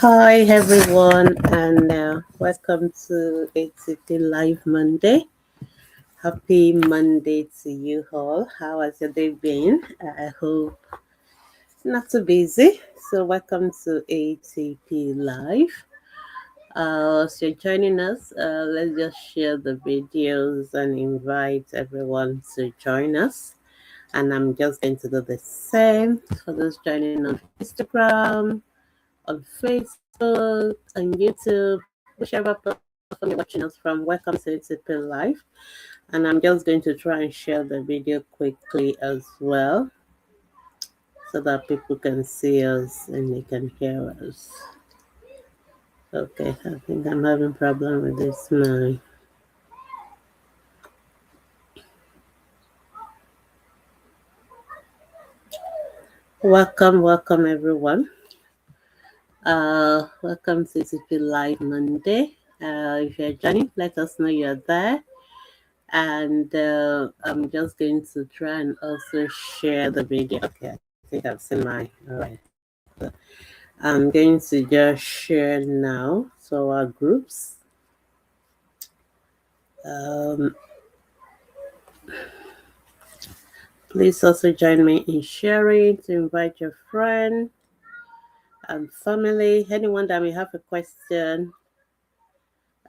Hi everyone, and welcome to Atp Live Monday. Happy Monday to you all. How has your day been? I hope not too busy. So welcome to ATP Live. So you're joining us. Let's just share the videos and invite everyone to join us. And I'm just going to do the same for those joining on Instagram, on Facebook, on YouTube, whichever platform you're watching us from. Welcome to ATP Live. And I'm just going to try and share the video quickly as well so that people can see us and they can hear us. Okay, I think I'm having a problem with this now. Welcome everyone. Welcome to ATP Live Monday. If you're joining, let us know you're there. And I'm just going to try and also share the video. Okay, I think I've seen my, all right. So I'm going to just share now. So our groups. Please also join me in sharing to invite your friend and family, anyone that may have a question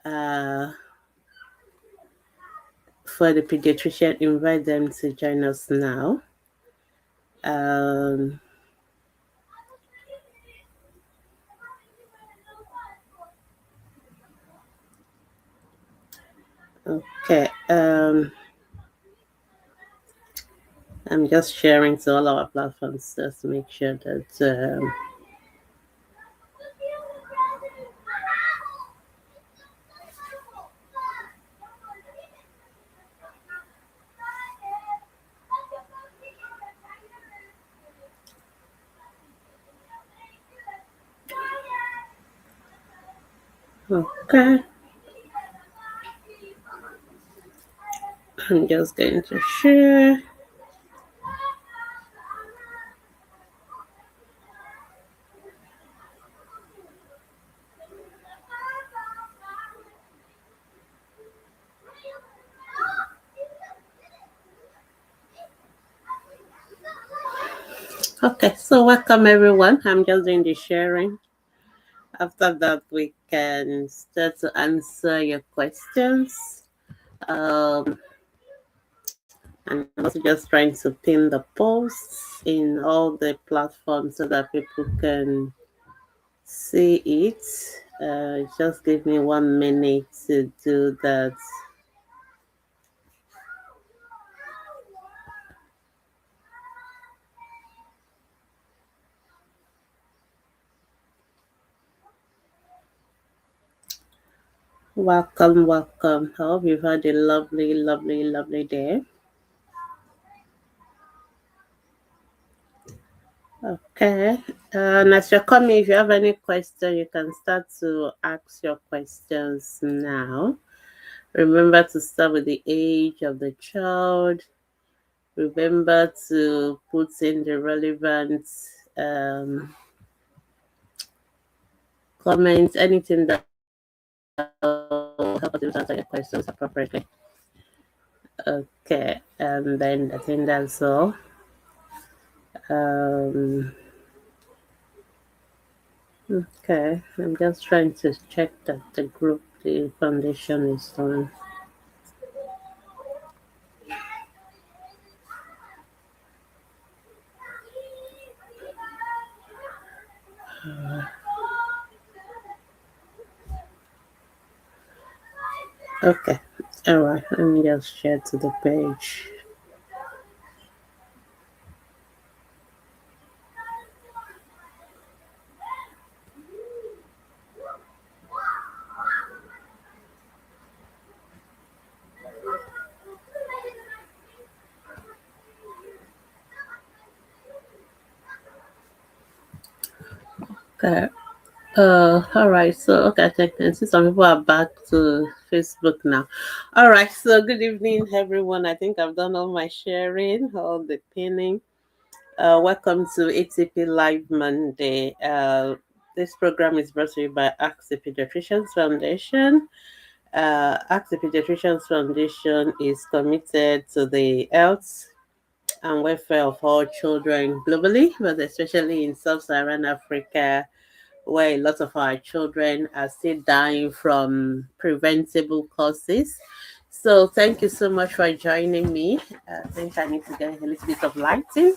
for the pediatrician, invite them to join us now. Okay. I'm just sharing to all our platforms just to make sure that okay. I'm just going to share. Okay, so welcome everyone. I'm just doing the sharing. After that, we can start to answer your questions. And I'm also just trying to pin the posts in all the platforms so that people can see it. Just give me 1 minute to do that. Welcome. I hope you've had a lovely day. Okay. And as you're coming, if you have any question, you can start to ask your questions now. Remember to start with the age of the child. Remember to put in the relevant comments, anything that will help us answer your questions appropriately. Okay, and then I think that's all. Okay, I'm just trying to check that the group, the foundation is on. Okay, all right, let me just share to the page. Okay. All right. So, okay, I can see some people are back to Facebook now. All right. So, good evening, everyone. I think I've done all my sharing, all the pinning. Welcome to ATP Live Monday. This program is brought to you by Ask the Pediatricians Foundation. Ask the Pediatricians Foundation is committed to the health and welfare of all children globally, but especially in sub-Saharan Africa, where a lot of our children are still dying from preventable causes. So thank you so much for joining me. I think I need to get a little bit of lighting.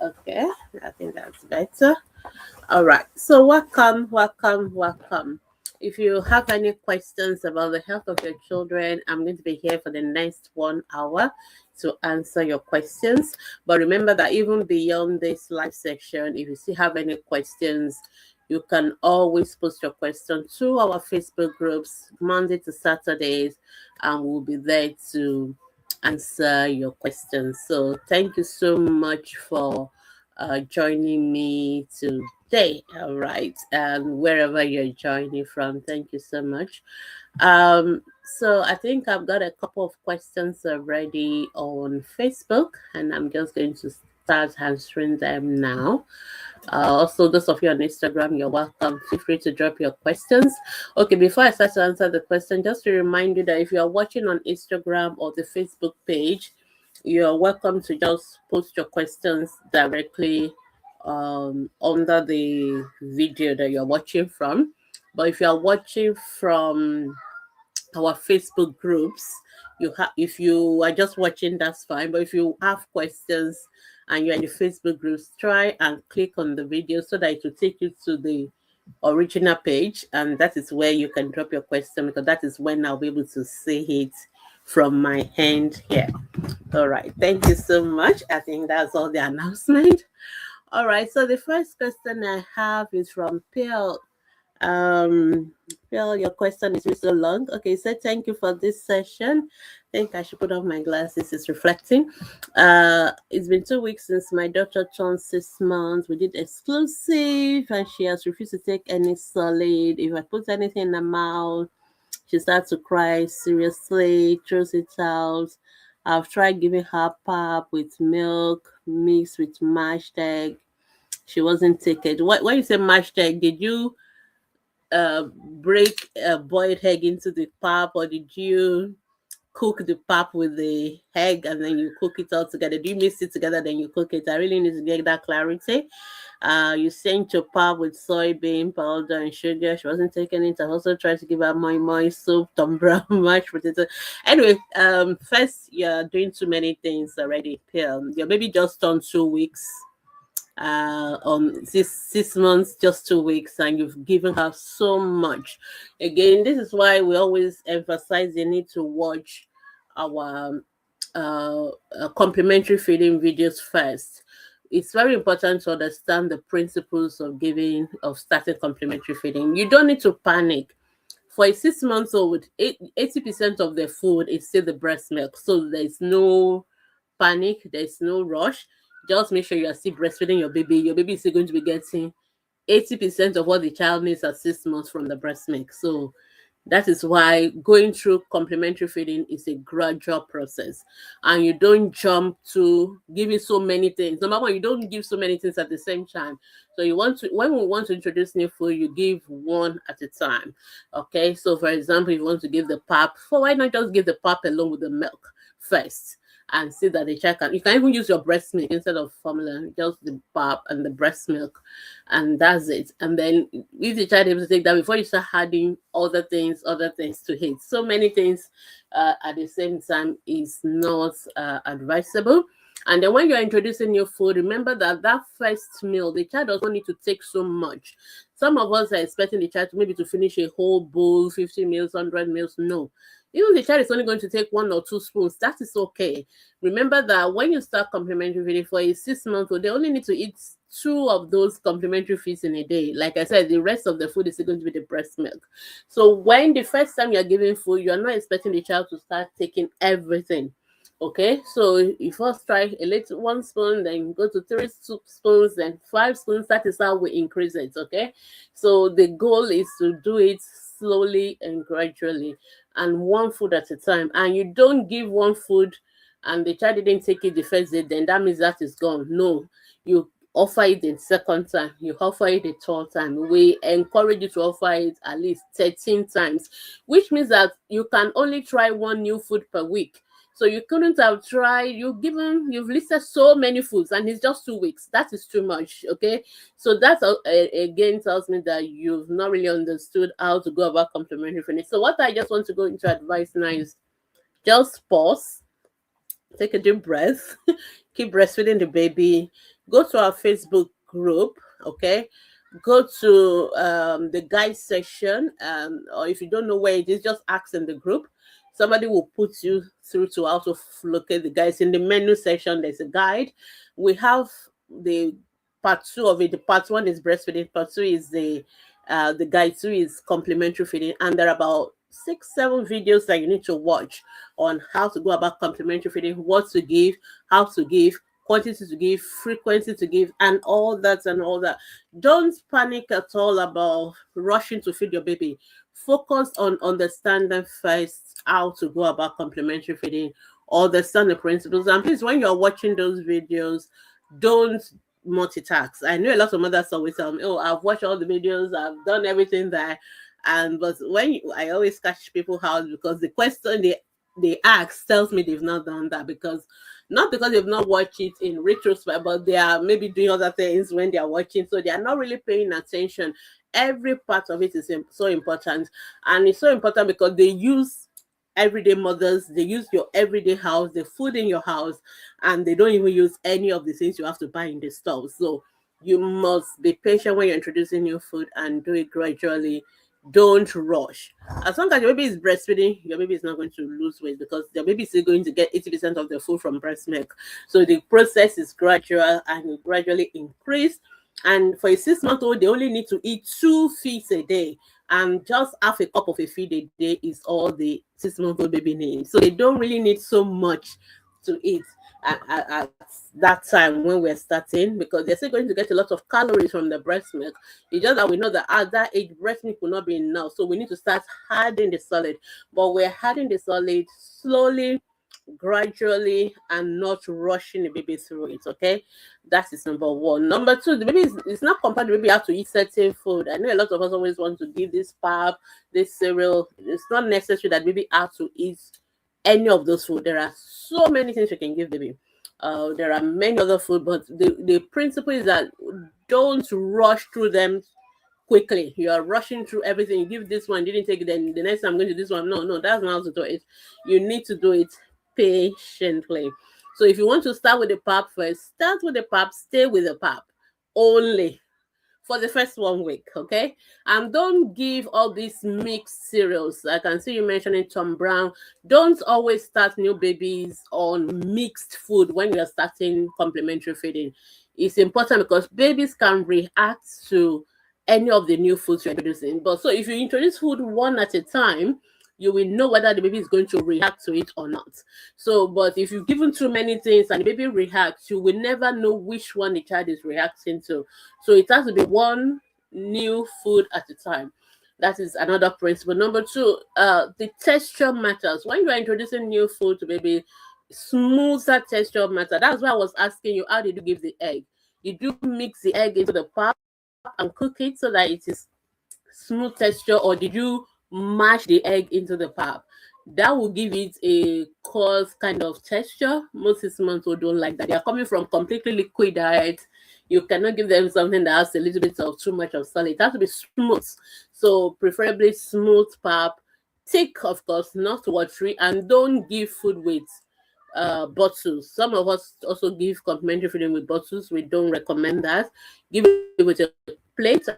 Okay, I think that's better. All right. So welcome, welcome, welcome. If you have any questions about the health of your children, I'm going to be here for the next 1 hour to answer your questions. But remember that even beyond this live section, if you still have any questions, you can always post your question to our Facebook groups Monday to Saturdays, and we'll be there to answer your questions. So thank you so much for joining me today. All right, and wherever you're joining from, thank you so much. So I think I've got a couple of questions already on Facebook, and I'm just going to start answering them now. Also, those of you on Instagram, you're welcome. Feel free to drop your questions. Okay, before I start to answer the question, just to remind you that if you're watching on Instagram or the Facebook page, you're welcome to just post your questions directly under the video that you're watching from. But if you're watching from our Facebook groups, if you are just watching, that's fine. But if you have questions and you're in the Facebook groups, try and click on the video so that it will take you to the original page, and that is where you can drop your question, because that is when I'll be able to see it from my hand here. All right, thank you so much. I think that's all the announcement. All right, so the first question I have is from Phil. Phil, your question is so long. Okay, so thank you for this session. I think I should put on my glasses. It's reflecting. It's been 2 weeks since my daughter turned 6 months. We did exclusive, and she has refused to take any solid. If I put anything in her mouth, she starts to cry seriously, throws it out. I've tried giving her pap with milk mixed with mashed egg. She wasn't taking it. When you say mashed egg, did you break a boiled egg into the pap, or did you cook the pap with the egg and then you cook it all together? Do you mix it together then you cook it? I really need to get that clarity. You sent your pap with soybean powder and sugar. She wasn't taking it. I also tried to give her moi soup, tom brown, mashed potato. Anyway, first, you're doing too many things already. Your baby just turned 2 weeks. On 6 months, just 2 weeks, and you've given her so much. Again, this is why we always emphasize the need to watch our complementary feeding videos first. It's very important to understand the principles of starting complementary feeding. You don't need to panic. For a 6 months old, 80% of the food is still the breast milk, so there's no panic, there's no rush. Just make sure you are still breastfeeding your baby. Your baby is still going to be getting 80% of what the child needs at 6 months from the breast milk. So that is why going through complementary feeding is a gradual process, and you don't jump to giving so many things. Number one, you don't give so many things at the same time. So when we want to introduce new food, you give one at a time. Okay, so for example, if you want to give the pap, why not just give the pap along with the milk first? And see that the child you can even use your breast milk instead of formula, just the pap and the breast milk, and that's it. And then if the child is able to take that before you start adding other things to it. So many things at the same time is not advisable. And then when you're introducing new food, remember that first meal, the child does not need to take so much. Some of us are expecting the child to finish a whole bowl, 50 meals, 100 meals. No. Even the child is only going to take 1 or 2 spoons, that is okay. Remember that when you start complementary feeding for a 6-month-old, they only need to eat 2 of those complementary feeds in a day. Like I said, the rest of the food is going to be the breast milk. So when the first time you're giving food, you're not expecting the child to start taking everything. Okay, so you first try a little 1 spoon, then go to 3 spoons, then 5 spoons. That is how we increase it. Okay, so the goal is to do it slowly and gradually, and one food at a time. And you don't give one food and the child didn't take it the first day, then that means that is gone. No, you offer it the second time, you offer it the third time. We encourage you to offer it at least 13 times, which means that you can only try one new food per week. So you couldn't have tried, you've listed so many foods and it's just 2 weeks. That is too much, okay? So that again tells me that you've not really understood how to go about complementary feeding. So what I just want to go into advice now is just pause, take a deep breath, keep breastfeeding the baby, go to our Facebook group, okay? Go to the guide section, or if you don't know where it is, just ask in the group. Somebody will put you through to how to locate the guides. In the menu section, there's a guide. We have the part two of it. The part one is breastfeeding, part two is the guide two is complementary feeding, and there are about 6-7 videos that you need to watch on how to go about complementary feeding, what to give, how to give, quantity to give, frequency to give, and all that and all that. Don't panic at all about rushing to feed your baby. Focus on understanding first how to go about complementary feeding, understand the principles. And please, when you're watching those videos, don't multitask. I know a lot of mothers always tell me, "Oh, I've watched all the videos, I've done everything there." And but I always catch people out because the question they ask tells me they've not done that, because not because they've not watched it in retrospect, but they are maybe doing other things when they are watching, so they are not really paying attention. Every part of it is so important, and it's so important because they use everyday mothers, they use your everyday house, the food in your house, and they don't even use any of the things you have to buy in the store. So you must be patient when you're introducing new food and do it gradually. Don't rush. As long as your baby is breastfeeding, your baby is not going to lose weight because your baby is still going to get 80% of the food from breast milk. So the process is gradual and will gradually increase. And for a 6-month-old, they only need to eat 2 feeds a day. And just half a cup of a feed a day is all the 6-month-old baby needs. So they don't really need so much to eat at that time when we're starting, because they're still going to get a lot of calories from the breast milk. It's just that we know that at that age, breast milk will not be enough. So we need to start adding the solid. But we're adding the solid slowly, gradually, and not rushing the baby through it. Okay, that is number one. Number two, the baby is not compelled. The baby have to eat certain food. I know a lot of us always want to give this pap, this cereal. It's not necessary that baby have to eat any of those food. There are so many things you can give baby. There are many other food, but the principle is that don't rush through them quickly. You are rushing through everything. You give this one, didn't take it, then the next time I'm going to do this one. No, that's not how to do it. You need to do it patiently. So if you want to start with the pap first, start with the pap, stay with the pap only for the first 1 week, okay? And don't give all these mixed cereals. I can see you mentioning Tom Brown. Don't always start new babies on mixed food when you're starting complementary feeding. It's important because babies can react to any of the new foods you're introducing. But so if you introduce food one at a time, you will know whether the baby is going to react to it or not. So, but if you've given too many things and the baby reacts, you will never know which one the child is reacting to. So it has to be one new food at a time. That is another principle. Number two, the texture matters. When you are introducing new food to baby, smoother texture matter. That's why I was asking you, how did you give the egg? Did you mix the egg into the pap and cook it so that it is smooth texture, or did you mash the egg into the pap? That will give it a coarse kind of texture. Most 6 months old don't like that. They are coming from completely liquid diet. You cannot give them something that has a little bit of too much of solid. It has to be smooth. So preferably smooth pap, thick of course, not watery, and don't give food with bottles. Some of us also give complementary feeding with bottles. We don't recommend that. Give it with a plate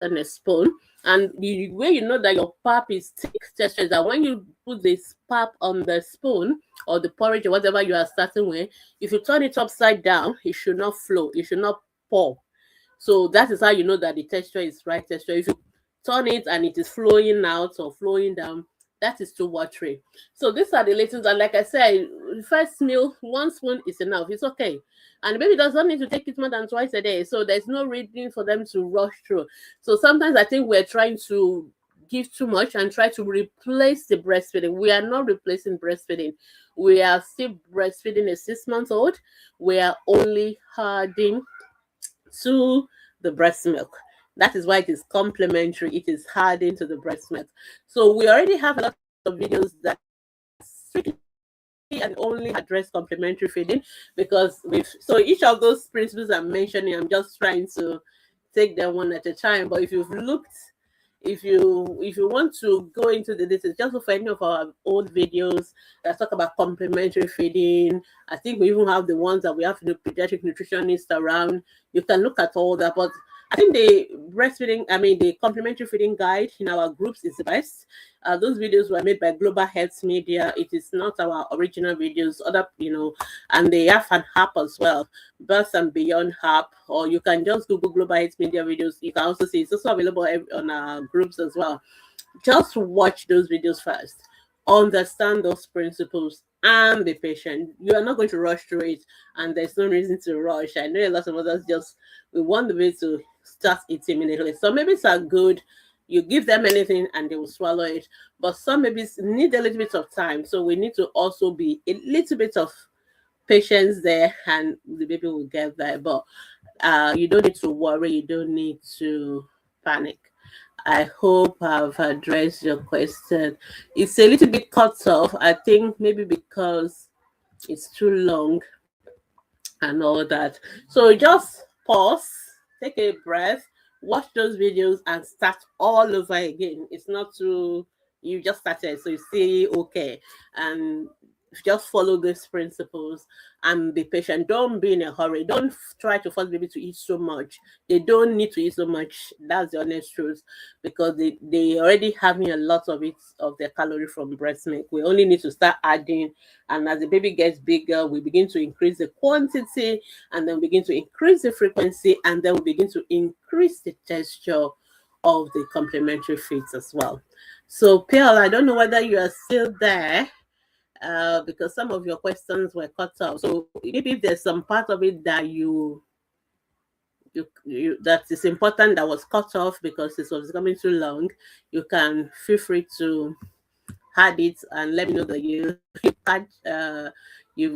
and a spoon. And the way you know that your pap is thick texture is that when you put this pap on the spoon or the porridge or whatever you are starting with, if you turn it upside down, it should not flow. It should not pour. So that is how you know that the texture is right texture. If you turn it and it is flowing out or flowing down, that is too watery. So these are the little, and like I said, first meal, 1 spoon is enough. It's okay. And the baby doesn't need to take it more than twice a day. So there's no reason for them to rush through. So sometimes I think we're trying to give too much and try to replace the breastfeeding. We are not replacing breastfeeding. We are still breastfeeding a 6-month-old. We are only adding to the breast milk. That is why it is complementary. It is adding to the breast milk. So we already have a lot of videos that strictly and only address complementary feeding, because so each of those principles I'm mentioning, I'm just trying to take them one at a time. But if you've looked, if you want to go into the details, just look for any of our old videos that talk about complementary feeding. I think we even have the ones that we have the pediatric nutritionist around. You can look at all that. But I think the complementary feeding guide in our groups is the best. Those videos were made by Global Health Media. It is not our original videos. And they have an app as well, Birth and Beyond app, or you can just Google Global Health Media videos. You can also see it's also available on our groups as well. Just watch those videos first, understand those principles, and be patient. You are not going to rush through it, and there's no reason to rush. I know a lot of others just we want the baby to start eating immediately. Some babies are good. You give them anything and they will swallow it. But some babies need a little bit of time. So we need to also be a little bit of patience there, and the baby will get there. But you don't need to worry. You don't need to panic. I hope I've addressed your question. It's a little bit cut off. I think maybe because it's too long and all that. So just pause, take a breath, watch those videos, and start all over again. It's not too, you just started, so you see, okay. And just follow these principles and be patient. Don't be in a hurry. Don't try to force baby to eat so much. They don't need to eat so much. That's the honest truth, because they already having a lot of it, of their calorie from breast milk. We only need to start adding, and as the baby gets bigger, we begin to increase the quantity, and then begin to increase the frequency, and then we begin to increase the texture of the complementary feeds as well. So Pearl, I don't know whether you are still there, because some of your questions were cut off. So maybe if there's some part of it that that is important that was cut off because it was becoming too long, you can feel free to add it and let me know that you've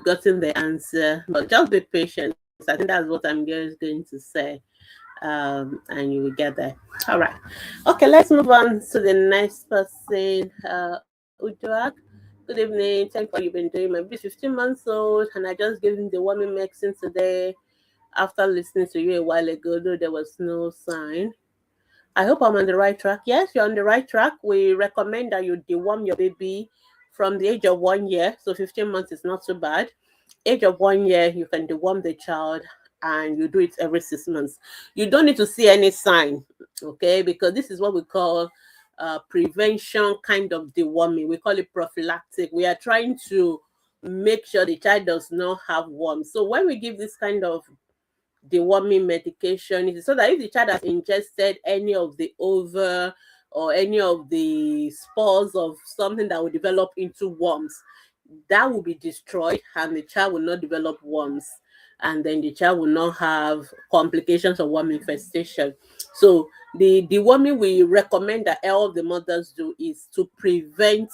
gotten the answer. But just be patient. I think that's what I'm just going to say. And you will get there. All right. Okay, let's move on to the next person. Uduak. Good evening. Thank you for you've been doing. My baby's 15 months old, and I just gave him the warming medicine today after listening to you a while ago, though there was no sign. I hope I'm on the right track. Yes, you're on the right track. We recommend that you deworm your baby from the age of 1 year. So 15 months is not so bad. Age of 1 year, you can deworm the child, and you do it every 6 months. You don't need to see any sign, okay? Because this is what we call prevention kind of deworming. We call it prophylactic. We are trying to make sure the child does not have worms. So when we give this kind of deworming medication, it is so that if the child has ingested any of the ova or any of the spores of something that will develop into worms, that will be destroyed and the child will not develop worms, and then the child will not have complications of worm infestation. So the deworming we recommend that all the mothers do is to prevent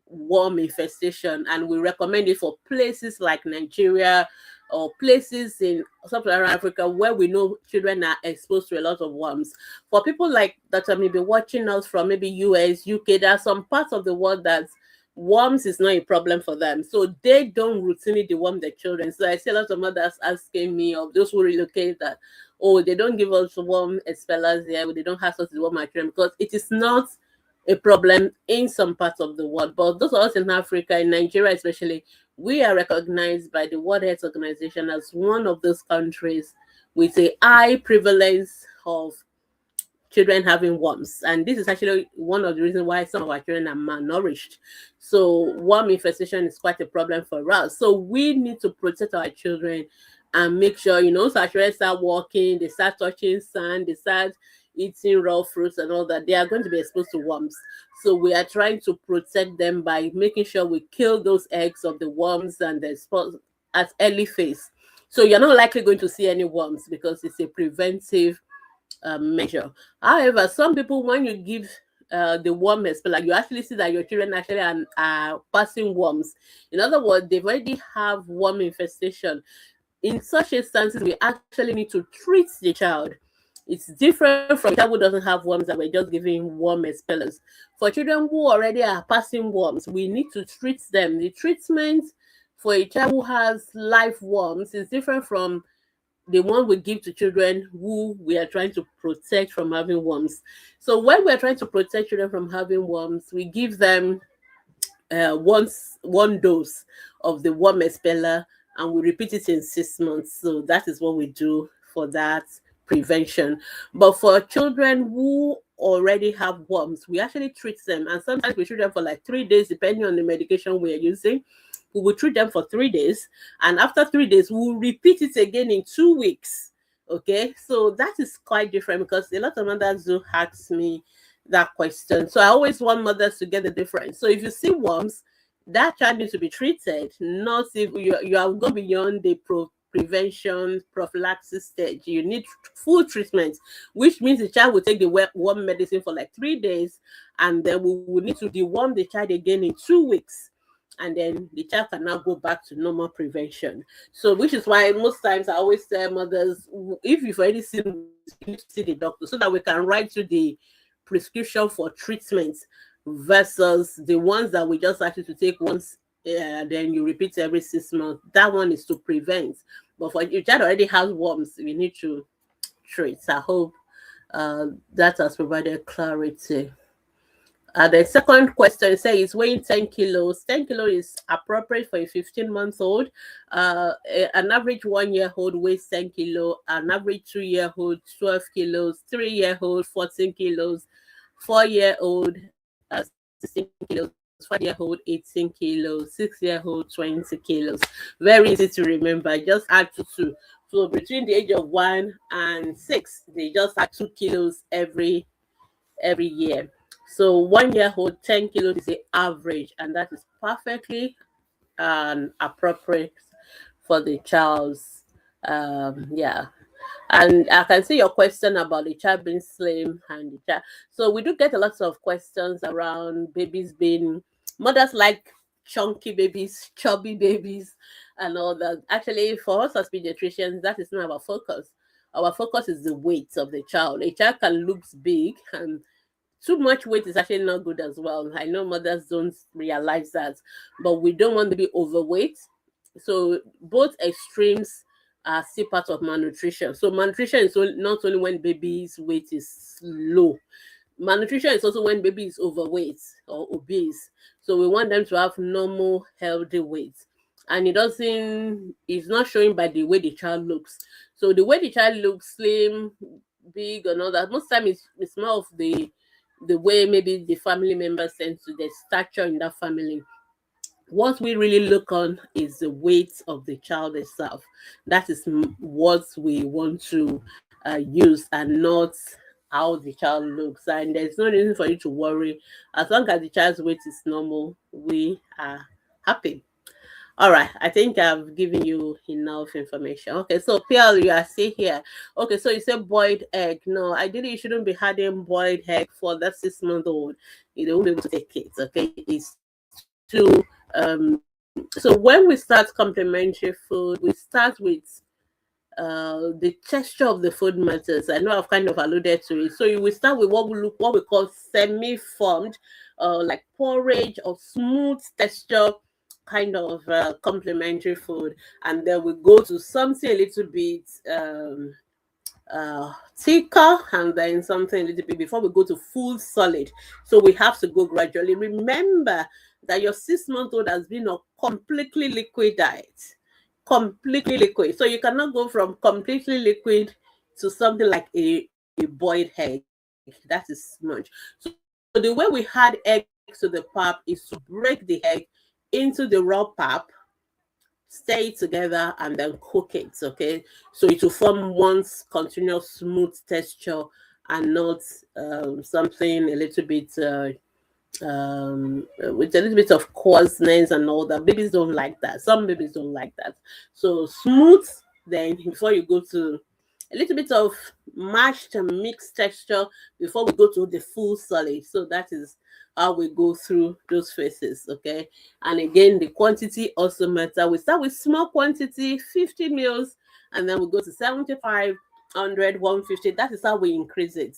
worm infestation, and we recommend it for places like Nigeria or places in sub-Saharan Africa where we know children are exposed to a lot of worms. For people like that are maybe watching us from maybe US, UK, there are some parts of the world that worms is not a problem for them, so they don't routinely deworm their children. So I see a lot of mothers asking me, of those who relocate, that oh, they don't give us worm expellers here, they don't have us to deworm our children, because it is not a problem in some parts of the world. But those of us in Africa, in Nigeria especially, we are recognized by the World Health Organization as one of those countries with a high prevalence of children having worms. And this is actually one of the reasons why some of our children are malnourished. So worm infestation is quite a problem for us. So we need to protect our children and make sure, so our children start walking, they start touching sand, they start eating raw fruits and all that, they are going to be exposed to worms. So we are trying to protect them by making sure we kill those eggs of the worms and the spores at early phase. So you're not likely going to see any worms because it's a preventive measure. However, some people, when you give the worm expeller, you actually see that your children actually are passing worms. In other words, they've already have worm infestation. in such instances, we actually need to treat the child. It's different from a child who doesn't have worms and we're just giving worm expellers. For children who already are passing worms, we need to treat them. The treatment for a child who has live worms is different from the one we give to children who we are trying to protect from having worms. So when we're trying to protect children from having worms, we give them one dose of the worm expeller, and we repeat it in 6 months. So that is what we do for that prevention. But for children who already have worms, we actually treat them, and sometimes we treat them for like 3 days, depending on the medication we are using. We will treat them for 3 days, and after 3 days, we'll repeat it again in 2 weeks. Okay, so that is quite different because a lot of mothers do ask me that question. So I always want mothers to get the difference. So if you see worms, that child needs to be treated, not if you have gone beyond the prevention prophylaxis stage. You need full treatment, which means the child will take the worm medicine for like 3 days, and then we will need to deworm the child again in 2 weeks, and then the child can now go back to normal prevention. So which is why most times I always tell mothers, if you've already seen, you need to see the doctor so that we can write you the prescription for treatment versus the ones that we just ask you to take once, then you repeat every 6 months. That one is to prevent. But for your child already has worms, we need to treat. I hope that has provided clarity. The second question says weighing 10 kilos. 10 kilos is appropriate for a 15-month-old. An average 1-year-old weighs 10 kilos. An average 2-year-old, 12 kilos. 3-year-old, 14 kilos. 4-year-old, 16 kilos. 5-year-old, 18 kilos. 6-year-old, 20 kilos. Very easy to remember. Just add 2. So between the age of 1 and 6, they just add 2 kilos every year. So 1-year-old, 10 kilos is the average, and that is perfectly appropriate for the child's. Yeah. And I can see your question about the child being slim and the child. So we do get a lot of questions around babies being, mothers like chunky babies, chubby babies, and all that. Actually, for us as pediatricians, that is not our focus. Our focus is the weight of the child. A child can look big, and too much weight is actually not good as well. I know mothers don't realize that, but we don't want to be overweight. So both extremes are still part of malnutrition. So malnutrition is not only when baby's weight is low. Malnutrition is also when baby is overweight or obese. So we want them to have normal, healthy weight. And it's not showing by the way the child looks. So the way the child looks, slim, big, and all that, most time it's more of the way maybe the family members tend to, the stature in that family. What we really look on is the weight of the child itself. That is what we want to use, and not how the child looks. And there's no reason for you to worry. As long as the child's weight is normal, we are happy. All right, I think I've given you enough information. Okay, so PL, you are still here. Okay, so you said boiled egg. No, ideally you shouldn't be having boiled egg for that 6-month-old. You won't be able to take it. Okay, it's too. So when we start complementary food, we start with the texture of the food matters. I know I've kind of alluded to it. So you will start with what we call semi-formed, like porridge or smooth texture kind of complementary food, and then we go to something a little bit thicker, and then something a little bit before we go to full solid. So we have to go gradually. Remember that your 6-month-old has been on completely liquid diet. Completely liquid. So you cannot go from completely liquid to something like a boiled egg. That is much. So the way we add egg to the pap is to break the egg into the raw pap, stay together, and then cook it. Okay, so it will form one continuous smooth texture, and not something a little bit with a little bit of coarseness and all that. Babies don't like that. Some babies don't like that. So smooth, then before you go to a little bit of mashed and mixed texture before we go to the full solid. So that is how we go through those phases. Okay, and again, the quantity also matter. We start with small quantity, 50 mils, and then we go to 75, 100, 150. That is how we increase it.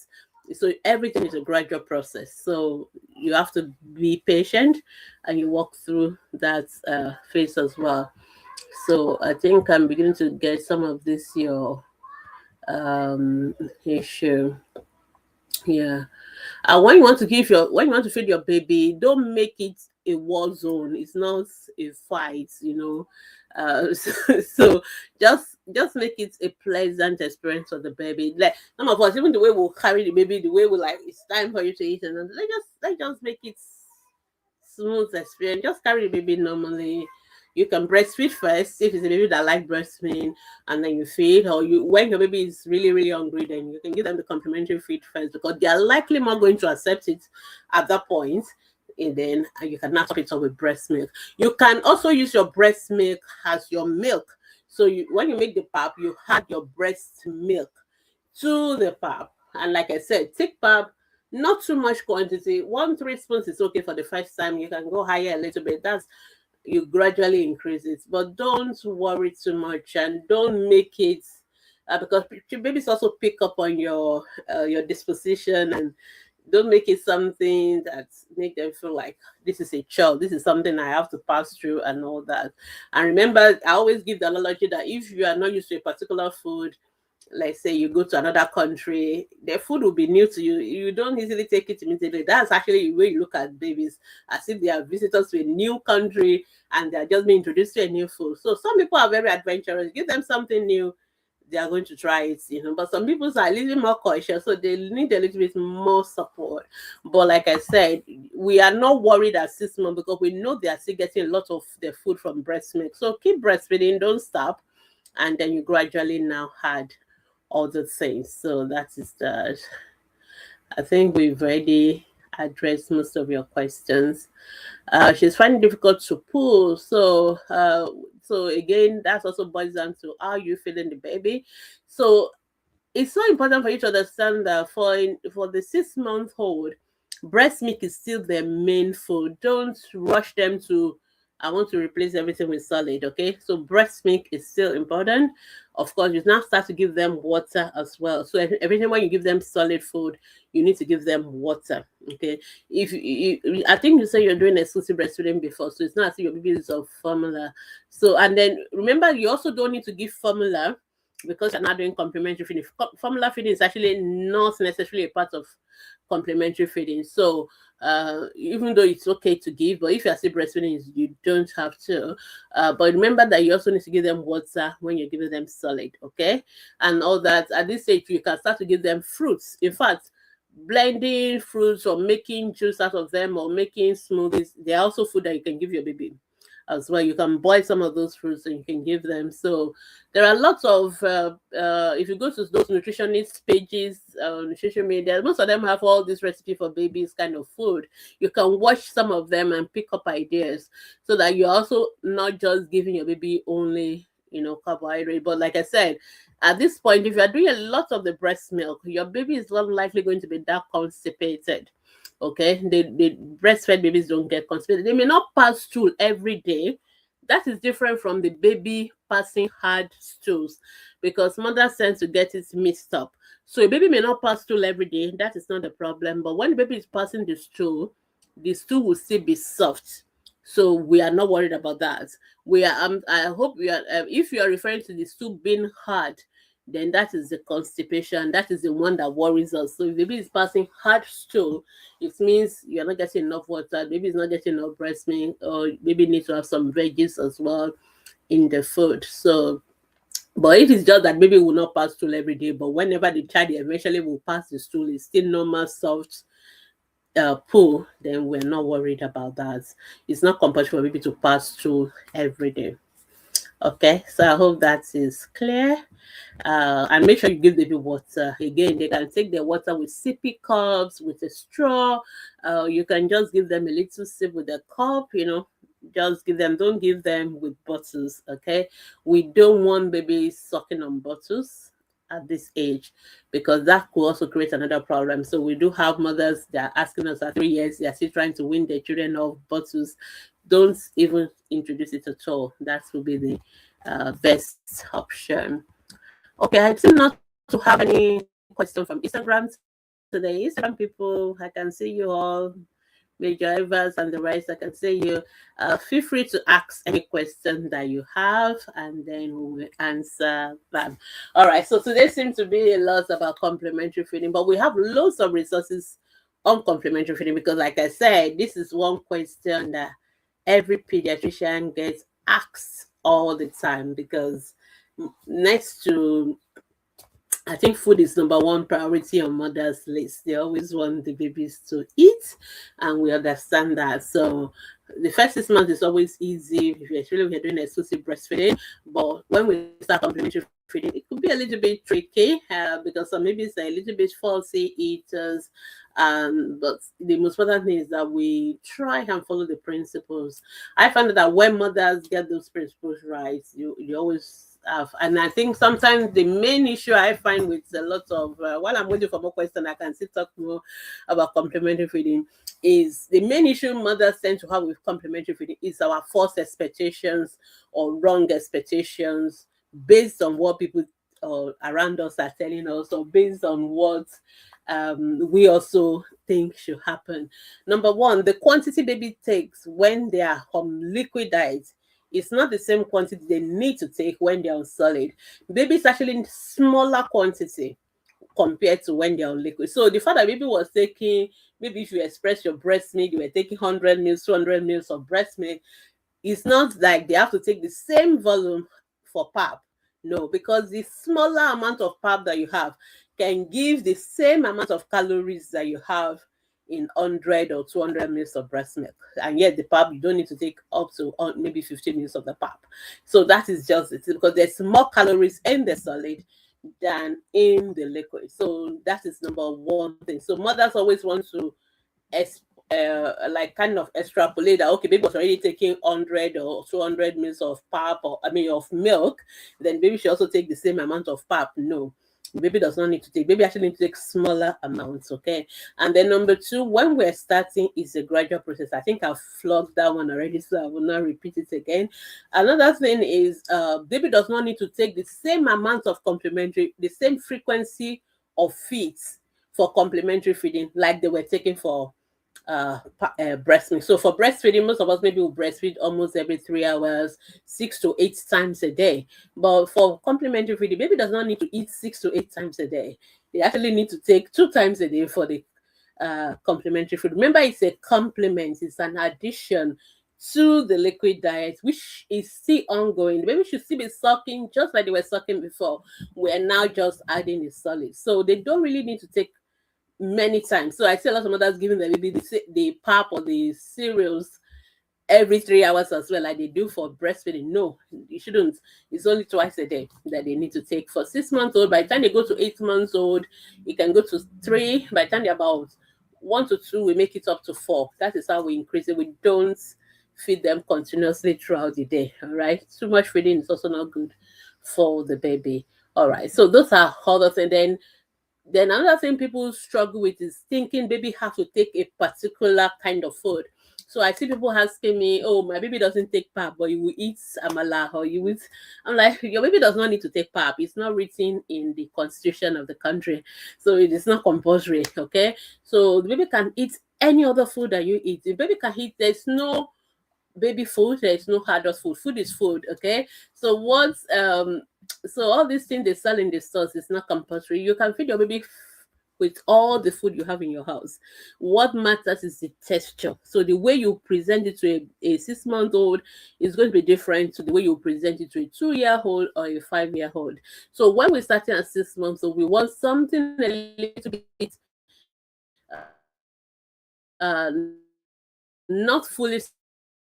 So everything is a gradual process. So you have to be patient and you walk through that phase as well. So I think I'm beginning to get some of this your issue. Yeah. And when you want to feed your baby, don't make it a war zone. It's not a fight, you know. So just make it a pleasant experience for the baby. Like some of us, even the way we'll carry the baby, the way we like it's time for you to eat, and let's just make it smooth experience. Just carry the baby normally. You can breastfeed first if it's a baby that like breastfeeding, and then you feed. Or you, when your baby is really really hungry, then you can give them the complementary feed first because they are likely not going to accept it at that point. And then you can now top it up with breast milk. You can also use your breast milk as your milk. So when you make the pap, you add your breast milk to the pap. And like I said, thick pap, not too much quantity. 1 3 spoons is okay for the first time. You can go higher a little bit. That's you gradually increase it, but don't worry too much and don't make it because babies also pick up on your disposition, and don't make it something that make them feel like this is a chore, this is something I have to pass through and all that. And remember, I always give the analogy that if you are not used to a particular food, let's say you go to another country, the food will be new to you. You don't easily take it immediately. That's actually the way you look at babies, as if they are visitors to a new country and they're just being introduced to a new food. So some people are very adventurous. Give them something new, they are going to try it, you know. But some people are a little more cautious, so they need a little bit more support. But like I said, we are not worried at 6 months because we know they are still getting a lot of their food from breast milk. So keep breastfeeding, don't stop, and then you gradually now add all the things. So that is that. I think we've already addressed most of your questions. She's finding it difficult to pull. So again, that's also boils down to how you feeling the baby. So it's so important for you to understand that for the 6 month old, breast milk is still their main food. Don't rush them to I want to replace everything with solid. Okay, so breast milk is still important. Of course, you now start to give them water as well. So every time when you give them solid food, you need to give them water. Okay, if I think you said you're doing exclusive breastfeeding before, so it's not as if your baby is of formula. So and then remember, you also don't need to give formula because you're not doing complementary feeding. Formula feeding is actually not necessarily a part of complementary feeding. So even though it's okay to give, but if you're still breastfeeding, you don't have to. But remember that you also need to give them water when you're giving them solid, okay? And all that. At this stage, you can start to give them fruits. In fact, blending fruits or making juice out of them or making smoothies, they're also food that you can give your baby as well. You can boil some of those fruits and you can give them. So there are lots of if you go to those nutritionist pages, nutrition media, most of them have all this recipe for babies kind of food. You can watch some of them and pick up ideas so that you're also not just giving your baby only carbohydrate. But like I said, at this point, if you're doing a lot of the breast milk, your baby is not likely going to be that constipated. Okay, the breastfed babies don't get constipated. They may not pass stool every day. That is different from the baby passing hard stools because mothers tend to get it mixed up. So a baby may not pass stool every day. That is not a problem. But when the baby is passing the stool will still be soft. So we are not worried about that. We are. I hope we are. If you are referring to the stool being hard, then that is the constipation. That is the one that worries us. So if the baby is passing hard stool, it means you're not getting enough water, baby is not getting enough breast milk, or baby needs to have some veggies as well in the food. So, but if it's just that baby will not pass stool every day, but whenever the child eventually will pass the stool, it's still normal, soft poo, then we're not worried about that. It's not compulsory for baby to pass stool every day. Okay, so I hope that is clear. And make sure you give the baby water. Again, they can take their water with sippy cups, with a straw. You can just give them a little sip with a cup, just give them, don't give them with bottles, okay? We don't want babies sucking on bottles. at this age, because that could also create another problem. So we do have mothers that are asking us at 3 years, they are still trying to win their children off bottles. Don't even introduce it at all. That will be the best option. Okay, I seem not to have any question from Instagram today. Instagram people, I can see you all, Major Evers and the rest. I can see you. Feel free to ask any question that you have, and then we will answer them. All right. So today seems to be a lot about complementary feeding, but we have loads of resources on complementary feeding because, like I said, this is one question that every pediatrician gets asked all the time because next to, I think food is number one priority on mothers' list. They always want the babies to eat, and we understand that. So the first 6 months is always easy, especially if you're doing exclusive breastfeeding. But when we start complementary feeding, it could be a little bit tricky because some babies are a little bit faulty eaters. But the most important thing is that we try and follow the principles. I found that when mothers get those principles right, you always have. And I think sometimes the main issue I find with a lot of while I'm waiting for more questions, I can still talk more about complementary feeding. Is the main issue mothers tend to have with complementary feeding is our false expectations or wrong expectations based on what people around us are telling us, or based on what we also think should happen. Number one, the quantity baby takes when they are on liquid diet is not the same quantity they need to take when they're on solid. Babies actually need smaller quantity compared to when they're on liquid. So the fact that baby was taking, maybe if you express your breast milk, you were taking 100 mils, 200 mils of breast milk, it's not like they have to take the same volume for pap. No, because the smaller amount of pap that you have can give the same amount of calories that you have in 100 or 200 mils of breast milk. And yet the pap, you don't need to take up to maybe 15 mils of the pap. So that is just it, because there's more calories in the solid than in the liquid. So that is number one thing. So mothers always want to like kind of extrapolate that, okay, baby was already taking 100 or 200 mils of pap, or I mean of milk, then baby should also take the same amount of pap. No, baby does not need to take, baby actually need to take smaller amounts. Okay. And then number two, when we're starting, is a gradual process. I think I've flogged that one already, so I will not repeat it again. Another thing is baby does not need to take the same amount of complementary, the same frequency of feeds for complementary feeding like they were taking for breast milk. So for breastfeeding, most of us maybe will breastfeed almost every 3 hours, 6 to 8 times a day. But for complementary feeding, baby does not need to eat 6 to 8 times a day. They actually need to take 2 times a day for the complementary food. Remember, it's a complement, it's an addition to the liquid diet, which is still ongoing. The baby should still be sucking just like they were sucking before. We're now just adding the solid. So they don't really need to take many times. So I see a lot of mothers giving the baby the pap or the cereals every 3 hours as well, like they do for breastfeeding. No, you shouldn't. It's only twice a day that they need to take. For 6 months old, by the time they go to 8 months old, it can go to 3. By the time they're about 1 to 2, we make it up to 4. That is how we increase it. We don't feed them continuously throughout the day. All right. Too much feeding is also not good for the baby. All right. So those are others. And then another thing people struggle with is thinking baby have to take a particular kind of food. So I see people asking me, "Oh, my baby doesn't take pap, but you will eat amala, or you will." I'm like, your baby does not need to take pap. It's not written in the constitution of the country, so it is not compulsory. Okay, so the baby can eat any other food that you eat. The baby can eat. There's no baby food, there's no adult food. Food is food. Okay, so what's so all these things they sell in the stores is not compulsory. You can feed your baby with all the food you have in your house. What matters is the texture. So the way you present it to a 6 month old is going to be different to the way you present it to a 2 year old or a 5 year old. So when we're starting at 6 months old, we want something a little bit not fully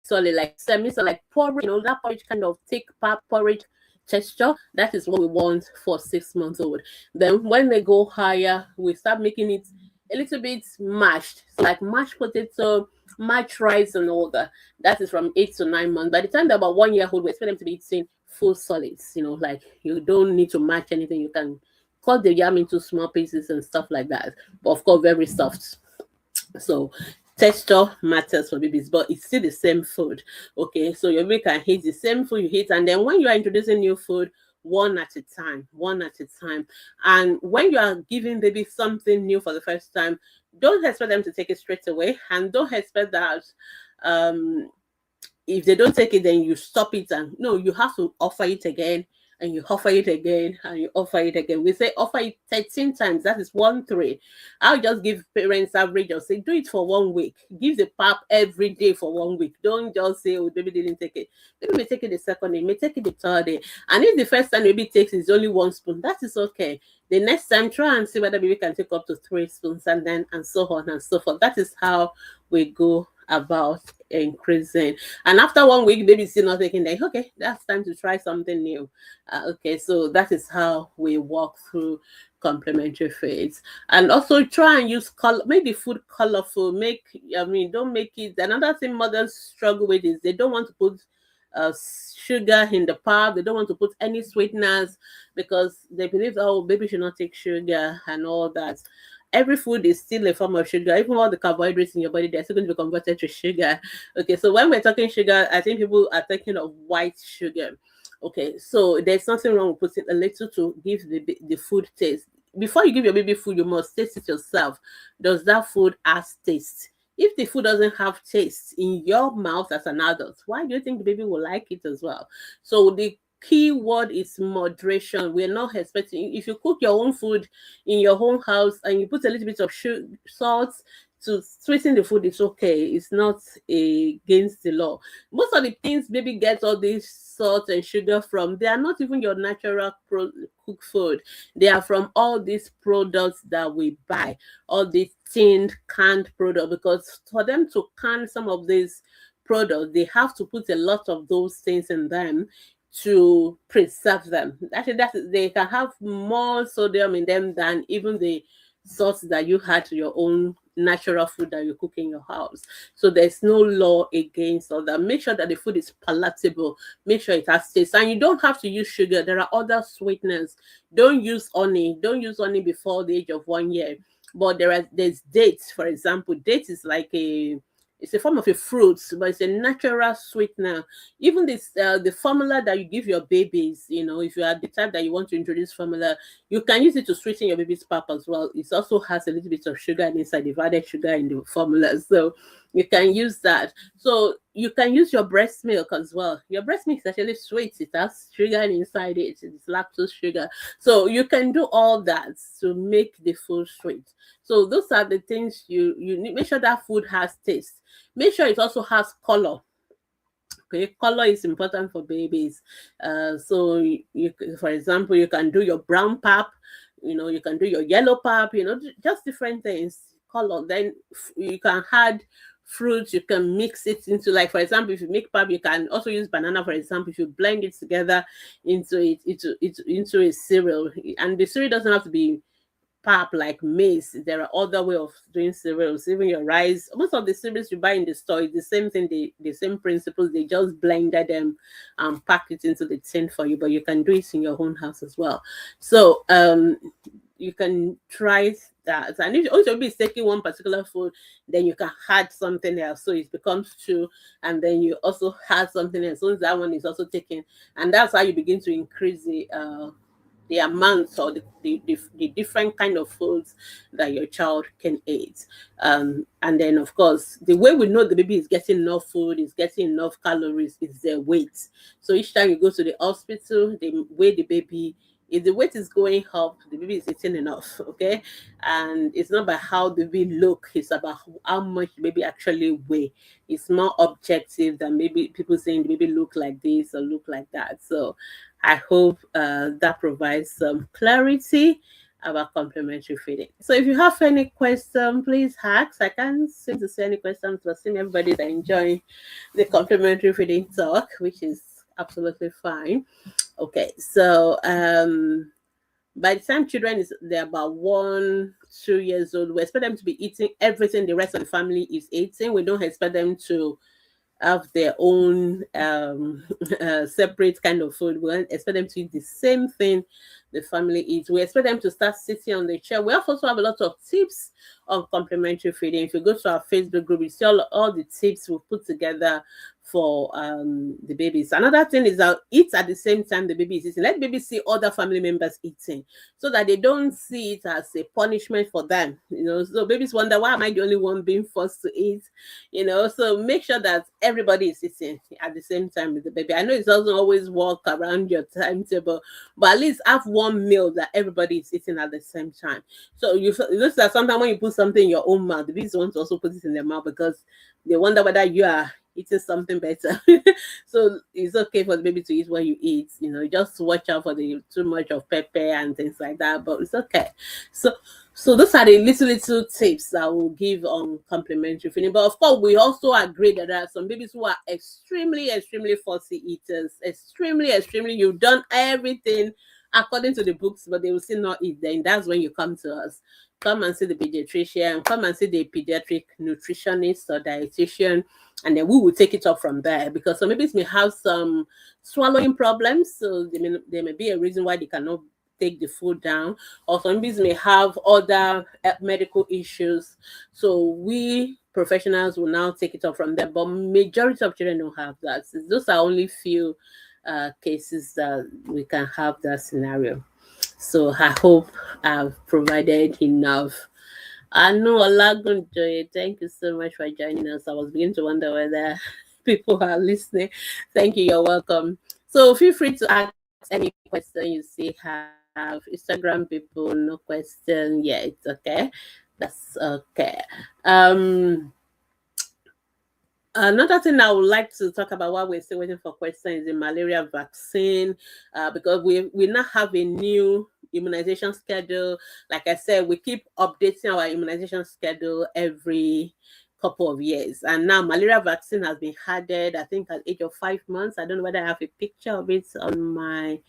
solid, like semi solid, like porridge, that porridge kind of thick pap porridge texture. That is what we want for 6 months old. Then when they go higher, we start making it a little bit mashed. So like mashed potato, mashed rice and all that. That is from 8 to 9 months. By the time they're about 1 year old, we expect them to be eating full solids. Like you don't need to match anything. You can cut the yam into small pieces and stuff like that. But of course, very soft. So texture matters for babies, but it's still the same food. Okay, so your baby can eat the same food you eat, and then when you are introducing new food, one at a time, one at a time. And when you are giving baby something new for the first time, don't expect them to take it straight away, and don't expect that um if they don't take it, then you stop it. And no, you have to offer it again, and you offer it again, and you offer it again. We say offer it 13 times. That is 1 3. I'll just give parents average or say do it for 1 week. Give the pap every day for 1 week. Don't just say, oh, baby didn't take it. Maybe may take it the second day, may take it the third day. And if the first time baby takes is only 1 spoon, that is okay. The next time, try and see whether baby can take up to 3 spoons, and then and so on and so forth. That is how we go about increasing. And after 1 week, baby still not taking that. Okay, that's time to try something new. Okay, so that is how we walk through complementary feeds. And also try and use color, make the food colorful. Don't make it. Another thing mothers struggle with is they don't want to put sugar in the pap. They don't want to put any sweeteners because they believe, oh, baby should not take sugar and all that. Every food is still a form of sugar. Even all the carbohydrates in your body, they're still going to be converted to sugar. Okay, so when we're talking sugar, I think people are thinking of white sugar. Okay, so there's nothing wrong with putting a little to give the food taste. Before you give your baby food, you must taste it yourself. Does that food has taste? If the food doesn't have taste in your mouth as an adult, why do you think the baby will like it as well? So the key word is moderation. We're not expecting, if you cook your own food in your own house and you put a little bit of salt to sweeten the food, it's okay. It's not against the law. Most of the things baby gets all this salt and sugar from, they are not even your natural cooked food. They are from all these products that we buy, all these tinned, canned products, because for them to can some of these products, they have to put a lot of those things in them to preserve them. Actually, they can have more sodium in them than even the salt that you had to your own natural food that you cook in your house. So there's no law against all that. Make sure that the food is palatable. Make sure it has taste. And you don't have to use sugar. There are other sweeteners. Don't use honey. Don't use honey before the age of 1 year. But there's dates, for example. Dates is like it's a form of a fruit, but it's a natural sweetener. Even this the formula that you give your babies, if you are the type that you want to introduce formula, you can use it to sweeten your baby's pap as well. It also has a little bit of sugar inside. They've added sugar in the formula, so you can use that. So you can use your breast milk as well. Your breast milk is actually sweet. It has sugar inside it. It's lactose sugar. So you can do all that to make the food sweet. So those are the things you need. Make sure that food has taste. Make sure it also has color. Okay, color is important for babies. So for example, you can do your brown pap. You can do your yellow pap. Just different things. Color. Then you can add fruits. You can mix it into, like, for example, if you make pap, you can also use banana. For example, if you blend it together into a cereal, and the cereal doesn't have to be pap like maize. There are other way of doing cereals. Even your rice, most of the cereals you buy in the store is the same thing. The same principles. They just blended them and pack it into the tin for you. But you can do it in your own house as well. So you can try that. And if you also be taking one particular food, then you can add something else, so it becomes two. And then you also add something else, so that one is also taken. And that's how you begin to increase the amounts or the different kind of foods that your child can eat. And then, of course, the way we know the baby is getting enough food, is getting enough calories, is their weight. So each time you go to the hospital, the way the baby, if the weight is going up, the baby is eating enough, okay? And it's not about how the baby look, it's about how much the baby actually weigh. It's more objective than maybe people saying the baby look like this or look like that. So I hope that provides some clarity about complementary feeding. So if you have any question, please ask. I can't seem to see any questions, but seeing everybody's enjoying the complementary feeding talk, which is absolutely fine. Okay, so by the time they're about 1-2 years old, we expect them to be eating everything the rest of the family is eating. We don't expect them to have their own separate kind of food. We expect them to eat the same thing the family eats. We expect them to start sitting on the chair. We also have a lot of tips on complementary feeding. If you go to our Facebook group, you see all the tips we've put together for the babies. Another thing is that eat at the same time the baby is eating. Let babies see other family members eating so that they don't see it as a punishment for them. So babies wonder, why am I the only one being forced to eat? So make sure that everybody is eating at the same time with the baby. I know it doesn't always work around your timetable, but at least have one meal that everybody is eating at the same time. So you notice that sometimes when you put something in your own mouth, the babies want to also put it in their mouth because they wonder whether you are eating something better. So it's okay for the baby to eat what you eat. Just watch out for the too much of pepper and things like that, but it's okay. So those are the little tips that we'll give on complementary feeding. But of course, we also agree that there are some babies who are extremely, extremely fussy eaters. Extremely, extremely. You've done everything according to the books, but they will still not eat. Then that's when you come to us. Come and see the pediatrician, come and see the pediatric nutritionist or dietitian, and then we will take it up from there, because some babies may have some swallowing problems, so there may be a reason why they cannot take the food down, or some babies may have other medical issues. So we professionals will now take it up from there, but majority of children don't have that. So those are only few cases that we can have that scenario. So I hope I've provided enough. I know Olagunjoye, thank you so much for joining us. I was beginning to wonder whether people are listening. Thank you, you're welcome. So feel free to ask any question you see have. Instagram people, no question. Yeah, it's okay. That's okay. Another thing I would like to talk about while we're still waiting for questions is the malaria vaccine, because we now have a new immunization schedule. Like I said, we keep updating our immunization schedule every couple of years, and now malaria vaccine has been added, I think, at the age of 5 months. I don't know whether I have a picture of it on my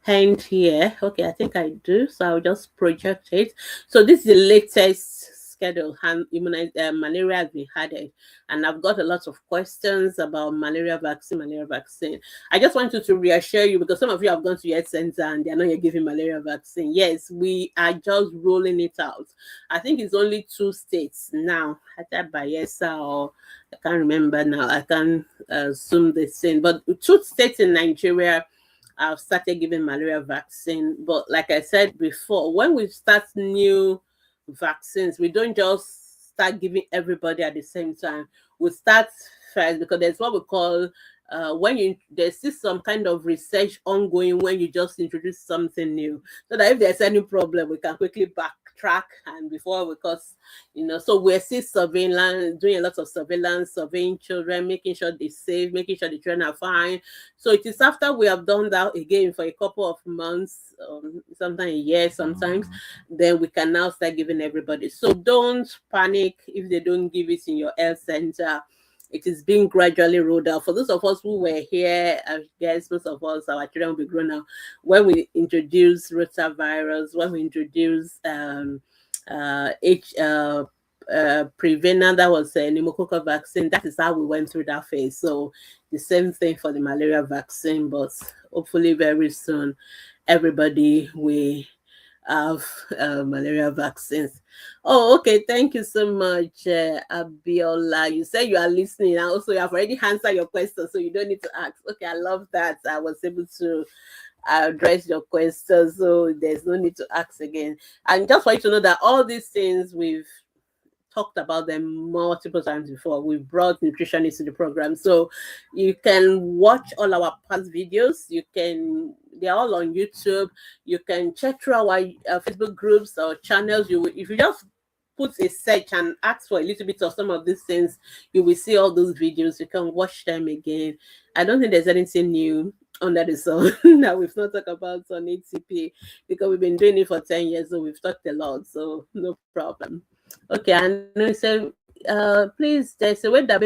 hand here. Okay, I think I do, so I'll just project it. So this is the latest schedule, and malaria has been added, and I've got a lot of questions about malaria vaccine. I just wanted to reassure you, because some of you have gone to your health center and they're not yet giving malaria vaccine. Yes, we are just rolling it out. I think it's only 2 states now, either Bayelsa or I can't remember now. I can't zoom this in, but 2 states in Nigeria I've started giving malaria vaccine. But like I said before, when we start new vaccines, we don't just start giving everybody at the same time. We start first, because there's what we call when there's still some kind of research ongoing when you just introduce something new, so that if there's any problem, we can quickly backtrack and before we cause, so we're still surveillance, doing a lot of surveillance, surveying children, making sure they're safe, making sure the children are fine. So it is after we have done that again for a couple of months, sometimes a year, sometimes, then we can now start giving everybody. So don't panic if they don't give it in your health center. It is being gradually rolled out. For those of us who were here, I guess most of us, our children will be grown now, when we introduced rotavirus, when we introduced Prevena, that was a pneumococcal vaccine. That is how we went through that phase. So the same thing for the malaria vaccine, but hopefully very soon everybody will have malaria vaccines. Oh, okay. Thank you so much, Abiola. You said you are listening, and also you have already answered your question, so you don't need to ask. Okay, I love that. I was able to address your questions, so there's no need to ask again. And just for you to know that all these things we've talked about them multiple times before. We've brought nutritionists to the program, so you can watch all our past videos. They're all on YouTube. You can check through our Facebook groups or channels. If you just put a search and ask for a little bit of some of these things, you will see all those videos. You can watch them again. I don't think there's anything new under the sun that we've not talked about on ATP, because we've been doing it for 10 years, so we've talked a lot, so no problem. Okay, I know you said, please, there's a way that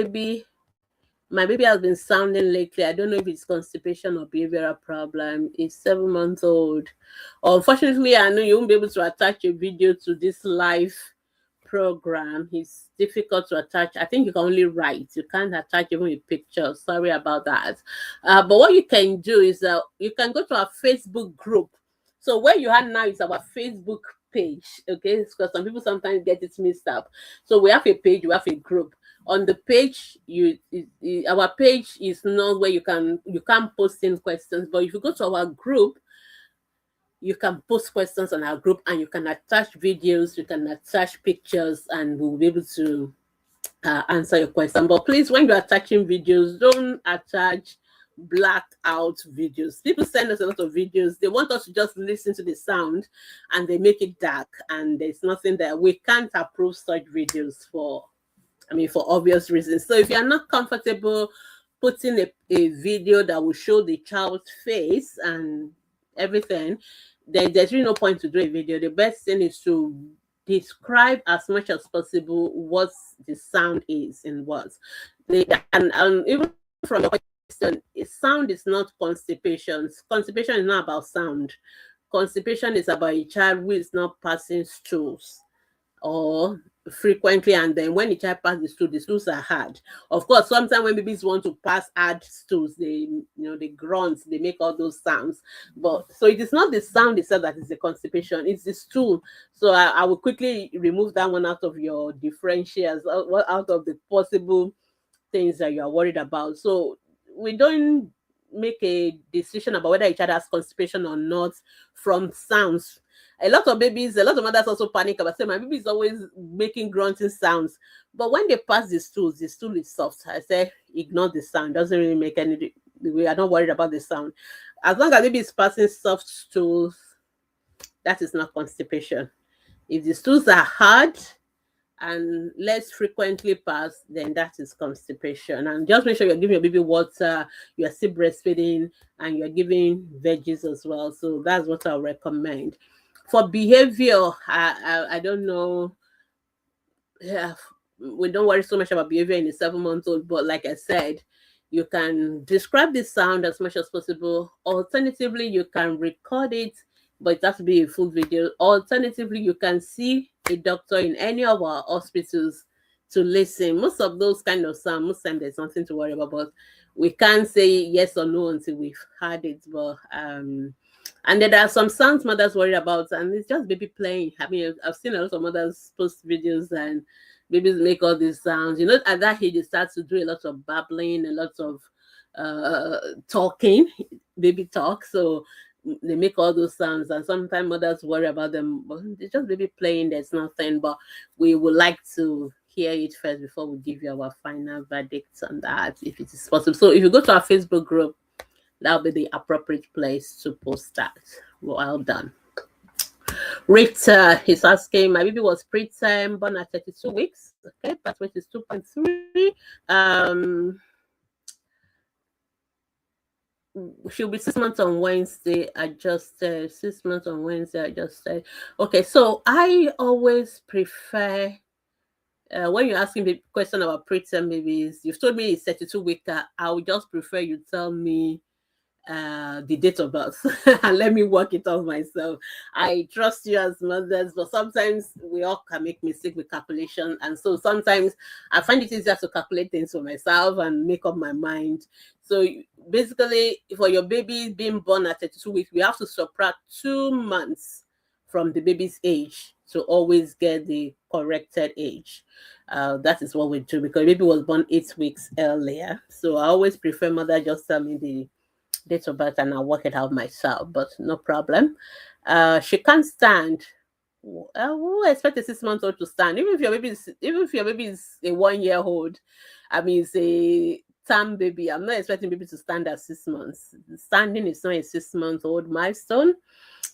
my baby has been sounding lately. I don't know if it's constipation or behavioral problem. It's 7 months old. Unfortunately, I know you won't be able to attach a video to this live program. It's difficult to attach. I think you can only write. You can't attach even a picture. Sorry about that. But what you can do is you can go to our Facebook group. So where you are now is our Facebook page. Okay, because some people sometimes get it mixed up. So we have a page, we have a group. On the page, our page is not where you can post in questions. But if you go to our group, you can post questions on our group, and you can attach videos, you can attach pictures, and we'll be able to answer your question. But please, when you're attaching videos, don't attach blacked out videos. People send us a lot of videos. They want us to just listen to the sound, and they make it dark, and there's nothing there. We can't approve such videos for obvious reasons. So if you're not comfortable putting a video that will show the child's face and everything, then there's really no point to do a video. The best thing is to describe as much as possible what the sound is in words. And even from your question, sound is not constipation. Constipation is not about sound. Constipation is about a child who is not passing stools or frequently, and then when the child passes the stools are hard. Of course, sometimes when babies want to pass hard stools, they grunt, they make all those sounds. But so it is not the sound itself that is the constipation, it's the stool. So I will quickly remove that one out of your differentials, out of the possible things that you are worried about. So we don't make a decision about whether a child has constipation or not from sounds. A lot of mothers also panic about saying, my baby is always making grunting sounds. But when they pass the stool is soft. I say, ignore the sound. Doesn't really make any, we are not worried about the sound. As long as baby is passing soft stools, that is not constipation. If the stools are hard and less frequently pass, then that is constipation. And just make sure you're giving your baby water, you're still breastfeeding, and you're giving veggies as well. So that's what I'll recommend. For behavior, I don't know. Yeah, we don't worry so much about behavior in a 7-month-old, but like I said, you can describe the sound as much as possible. Alternatively, you can record it, but it has to be a full video. Alternatively, you can see a doctor in any of our hospitals to listen. Most of those kind of sound, most times there's nothing to worry about, but we can't say yes or no until we've heard it. But and then there are some sounds mothers worry about, and it's just baby playing. I mean, I've seen a lot of mothers post videos and babies make all these sounds. At that age, they start to do a lot of babbling, a lot of talking, baby talk. So they make all those sounds, and sometimes mothers worry about them, but it's just baby playing, there's nothing. But we would like to hear it first before we give you our final verdict on that, if it is possible. So if you go to our Facebook group, that'll be the appropriate place to post that. Well done. Rita is asking, my baby was preterm, born at 32 weeks. Okay, birth weight is 2.3. She'll be 6 months on Wednesday. Adjusted 6 months on Wednesday. Adjusted. Okay, so I always prefer when you're asking the question about preterm babies, you've told me it's 32 weeks. I would just prefer you tell me the date of birth and let me work it out myself. I trust you as mothers, but sometimes we all can make mistakes with calculation, and so sometimes I find it easier to calculate things for myself and make up my mind. So basically, for your baby being born at 32 weeks, we have to subtract 2 months from the baby's age to always get the corrected age. That is what we do, because baby was born 8 weeks earlier. So I always prefer mother just tell me the date of birth and I'll work it out myself, but no problem. She can't stand. Who expect a 6-month-old to stand? Even if your baby is a 1-year-old, I mean, it's a term baby. I'm not expecting baby to stand at 6 months. Standing is not a 6-month-old milestone.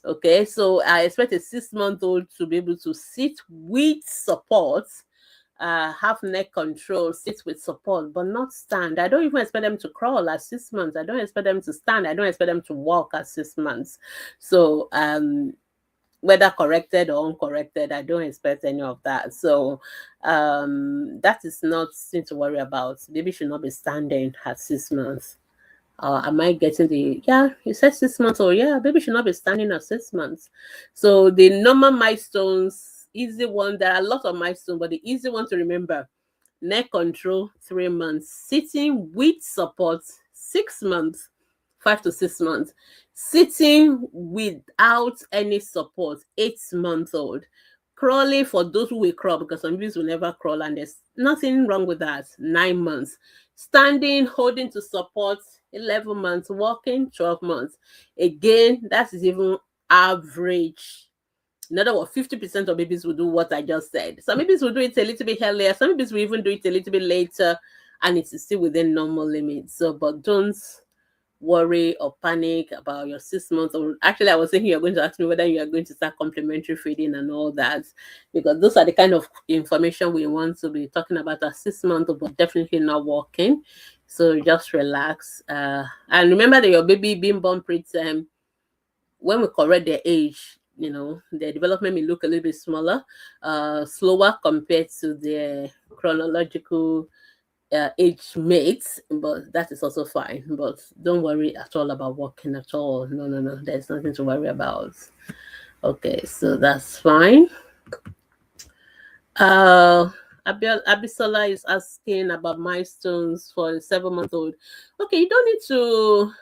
Okay, so I expect a 6-month-old to be able to sit with support, have neck control, sit with support, but not stand. I don't even expect them to crawl at 6 months. I don't expect them to stand. I don't expect them to walk at 6 months. So whether corrected or uncorrected, I don't expect any of that. So that is not something to worry about. Baby should not be standing at 6 months. Am I getting you said 6 months, or baby should not be standing at 6 months. So the normal milestones, easy one. There are a lot of milestones, but the easy one to remember: neck control 3 months, sitting with support 6 months, 5 to 6 months, sitting without any support 8 months old, crawling for those who will crawl, because some babies will never crawl, and there's nothing wrong with that, 9 months, standing, holding to support 11 months, walking 12 months. Again, that is even average. In other words, 50% of babies will do what I just said. Some babies will do it a little bit earlier. Some babies will even do it a little bit later, and it is still within normal limits. So, but don't worry or panic about your 6 months. Or actually, I was thinking you're going to ask me whether you are going to start complementary feeding and all that, because those are the kind of information we want to be talking about at 6 months, but definitely not walking. So just relax. And remember that your baby being born preterm, when we correct their age, their development may look a little bit smaller, slower compared to their chronological age mates, but that is also fine. But don't worry at all about walking at all. No, there's nothing to worry about. Okay, so that's fine. Abisola is asking about milestones for a 7-month-old. Okay, you don't need to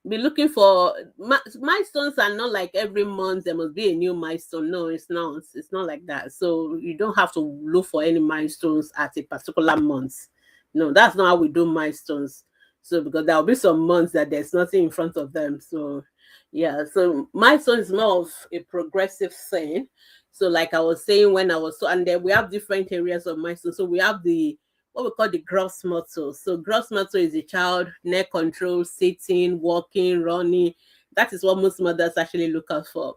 be looking for milestones. Are not like every month there must be a new milestone. No, it's not like that. So you don't have to look for any milestones at a particular month. No, that's not how we do milestones. So because there will be some months that there's nothing in front of them. So yeah, so milestone is more of a progressive thing. So like I was saying when I was and then we have different areas of milestone. So we have the what we call the gross motor. So gross motor is the child neck control, sitting, walking, running. That is what most mothers actually look out for.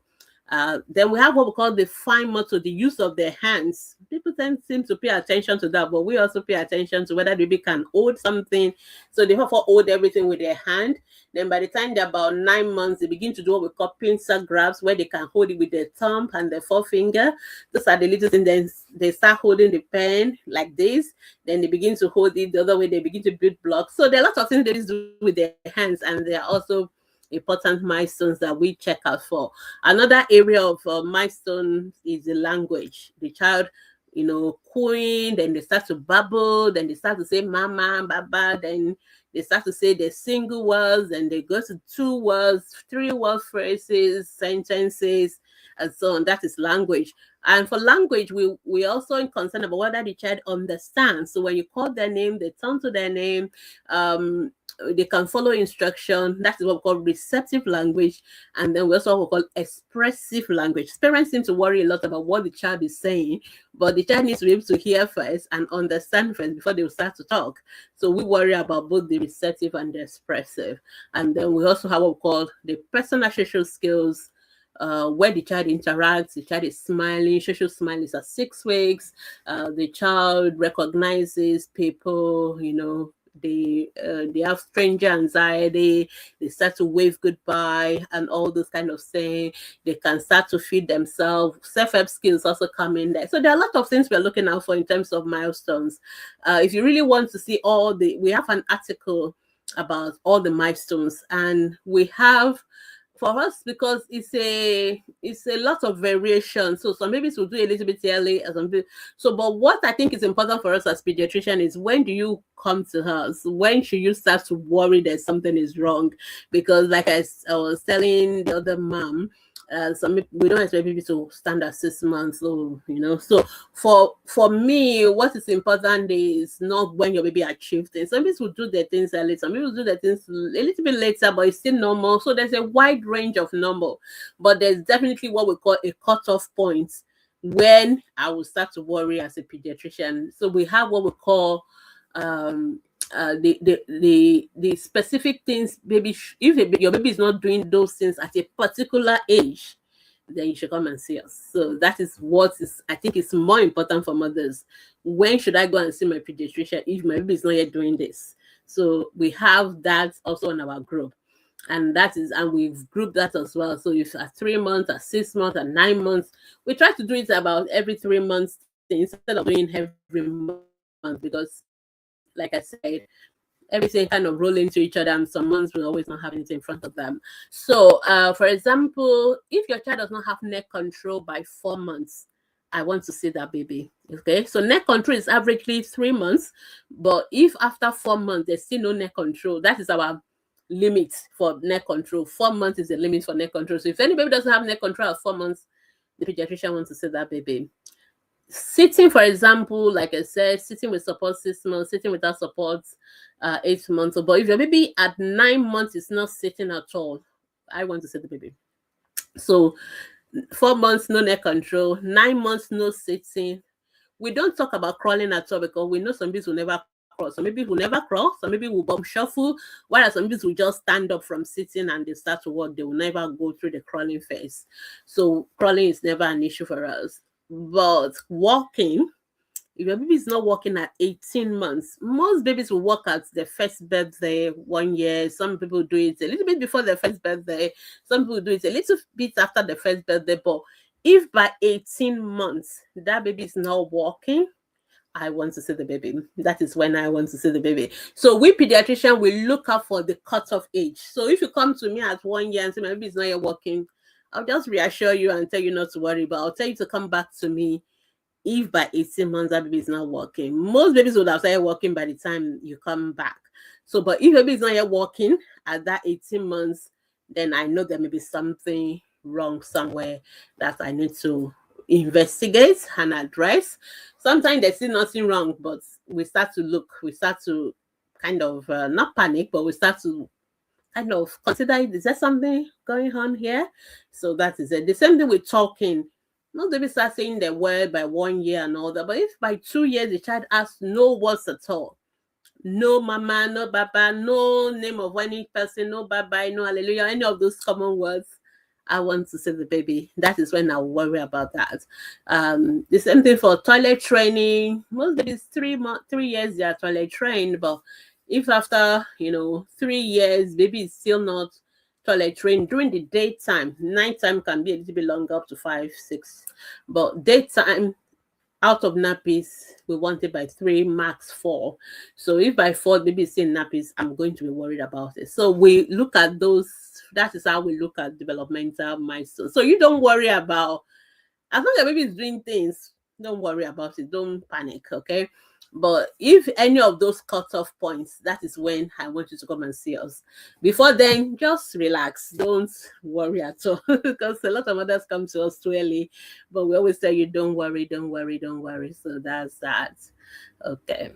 Then we have what we call the fine motor, the use of their hands. People seem to pay attention to that, but we also pay attention to whether the baby can hold something. So they have to hold everything with their hand. Then by the time they're about 9 months, they begin to do what we call pincer grabs, where they can hold it with their thumb and their forefinger. Those are the little things. Then they start holding the pen like this. Then they begin to hold it the other way. They begin to build blocks. So there are lots of things they do with their hands, and they are also important milestones that we check out for. Another area of milestone is the language. The child, cooing, then they start to babble, then they start to say mama, baba, then they start to say the single words, and they go to 2 words, 3 word phrases, sentences, and so on. That is language. And for language, we also concerned about whether the child understands. So when you call their name, they turn to their name, they can follow instruction. That is what we call receptive language. And then we also have what we call expressive language. Parents seem to worry a lot about what the child is saying, but the child needs to be able to hear first and understand first before they will start to talk. So we worry about both the receptive and the expressive. And then we also have what we call the personal social skills, where the child interacts, the child is smiling. Social smile is at 6 weeks. The child recognizes people, they have stranger anxiety. They start to wave goodbye and all those kind of things. They can start to feed themselves. Self-help skills also come in there. So there are a lot of things we're looking out for in terms of milestones. If you really want to see we have an article about all the milestones, and we have for us, because it's a lot of variation. So some babies will do a little bit early, but what I think is important for us as pediatrician is, when do you come to us? When should you start to worry that something is wrong? Because like I was telling the other mom, we don't expect people to stand at 6 months. So for me, what is important is not when your baby achieves things. Some people will do their things early, some people do their things a little bit later, but it's still normal. So there's a wide range of normal, but there's definitely what we call a cutoff point when I will start to worry as a pediatrician. So we have what we call the specific things. If your baby is not doing those things at a particular age, then you should come and see us. So that is what I think is more important for mothers. When should I go and see my pediatrician if my baby is not yet doing this? So we have that also in our group, and we've grouped that as well. So if at 3 months, at 6 months, at 9 months, we try to do it about every 3 months instead of doing every month, because like I said, everything kind of roll into each other, and some months will always not have anything in front of them. So for example, if your child does not have neck control by 4 months, I want to see that baby. Okay, so neck control is averagely 3 months, but if after 4 months there's still no neck control, that is our limit for neck control. 4 months is the limit for neck control. So if any baby doesn't have neck control at 4 months, the pediatrician wants to see that baby. Sitting, for example, like I said, sitting with support 6 months, sitting without support 8 months. But if your baby at 9 months is not sitting at all, I want to see the baby. So 4 months, no neck control, 9 months, no sitting. We don't talk about crawling at all because we know some babies will never crawl. Some babies will never crawl. Some babies will bump shuffle, whereas some babies will just stand up from sitting and they start to walk. They will never go through the crawling phase. So crawling is never an issue for us. But walking, if your baby is not walking at 18 months, most babies will walk at their first birthday, 1 year. Some people do it a little bit before their first birthday. Some people do it a little bit after the first birthday. But if by 18 months that baby is not walking, I want to see the baby. That is when I want to see the baby. So we pediatrician will look out for the cutoff age. So if you come to me at 1 year and say my baby is not yet walking, I'll just reassure you and tell you not to worry, but I'll tell you to come back to me if by 18 months that baby is not walking. Most babies would have started walking by the time you come back. So, but if baby is not yet walking at that 18 months, then I know there may be something wrong somewhere that I need to investigate and address. Sometimes there's still nothing wrong, but we start to look, we start to kind of not panic, but we start to kind of consider, is there something going on here? So that is it. The same thing with talking. Most babies start saying the word by 1 year and all that, but if by 2 years the child has no words at all, no mama, no baba, no name of any person, no bye-bye, no hallelujah, any of those common words, I want to see the baby. That is when I worry about that. The same thing for toilet training. Most babies 3 years they are toilet trained, but if after 3 years baby is still not toilet trained during the daytime, nighttime can be a little bit longer, up to 5, 6, but daytime out of nappies, we want it by 3, max 4. So if by 4 baby is still in nappies, I'm going to be worried about it. So we look at those. That is how we look at developmental milestones. So you don't worry about, as long as baby is doing things, don't worry about it. Don't panic, okay? But if any of those cutoff points, that is when I want you to come and see us. Before then, just relax. Don't worry at all, because a lot of mothers come to us too early. But we always tell you, don't worry, don't worry, don't worry. So that's that. Okay.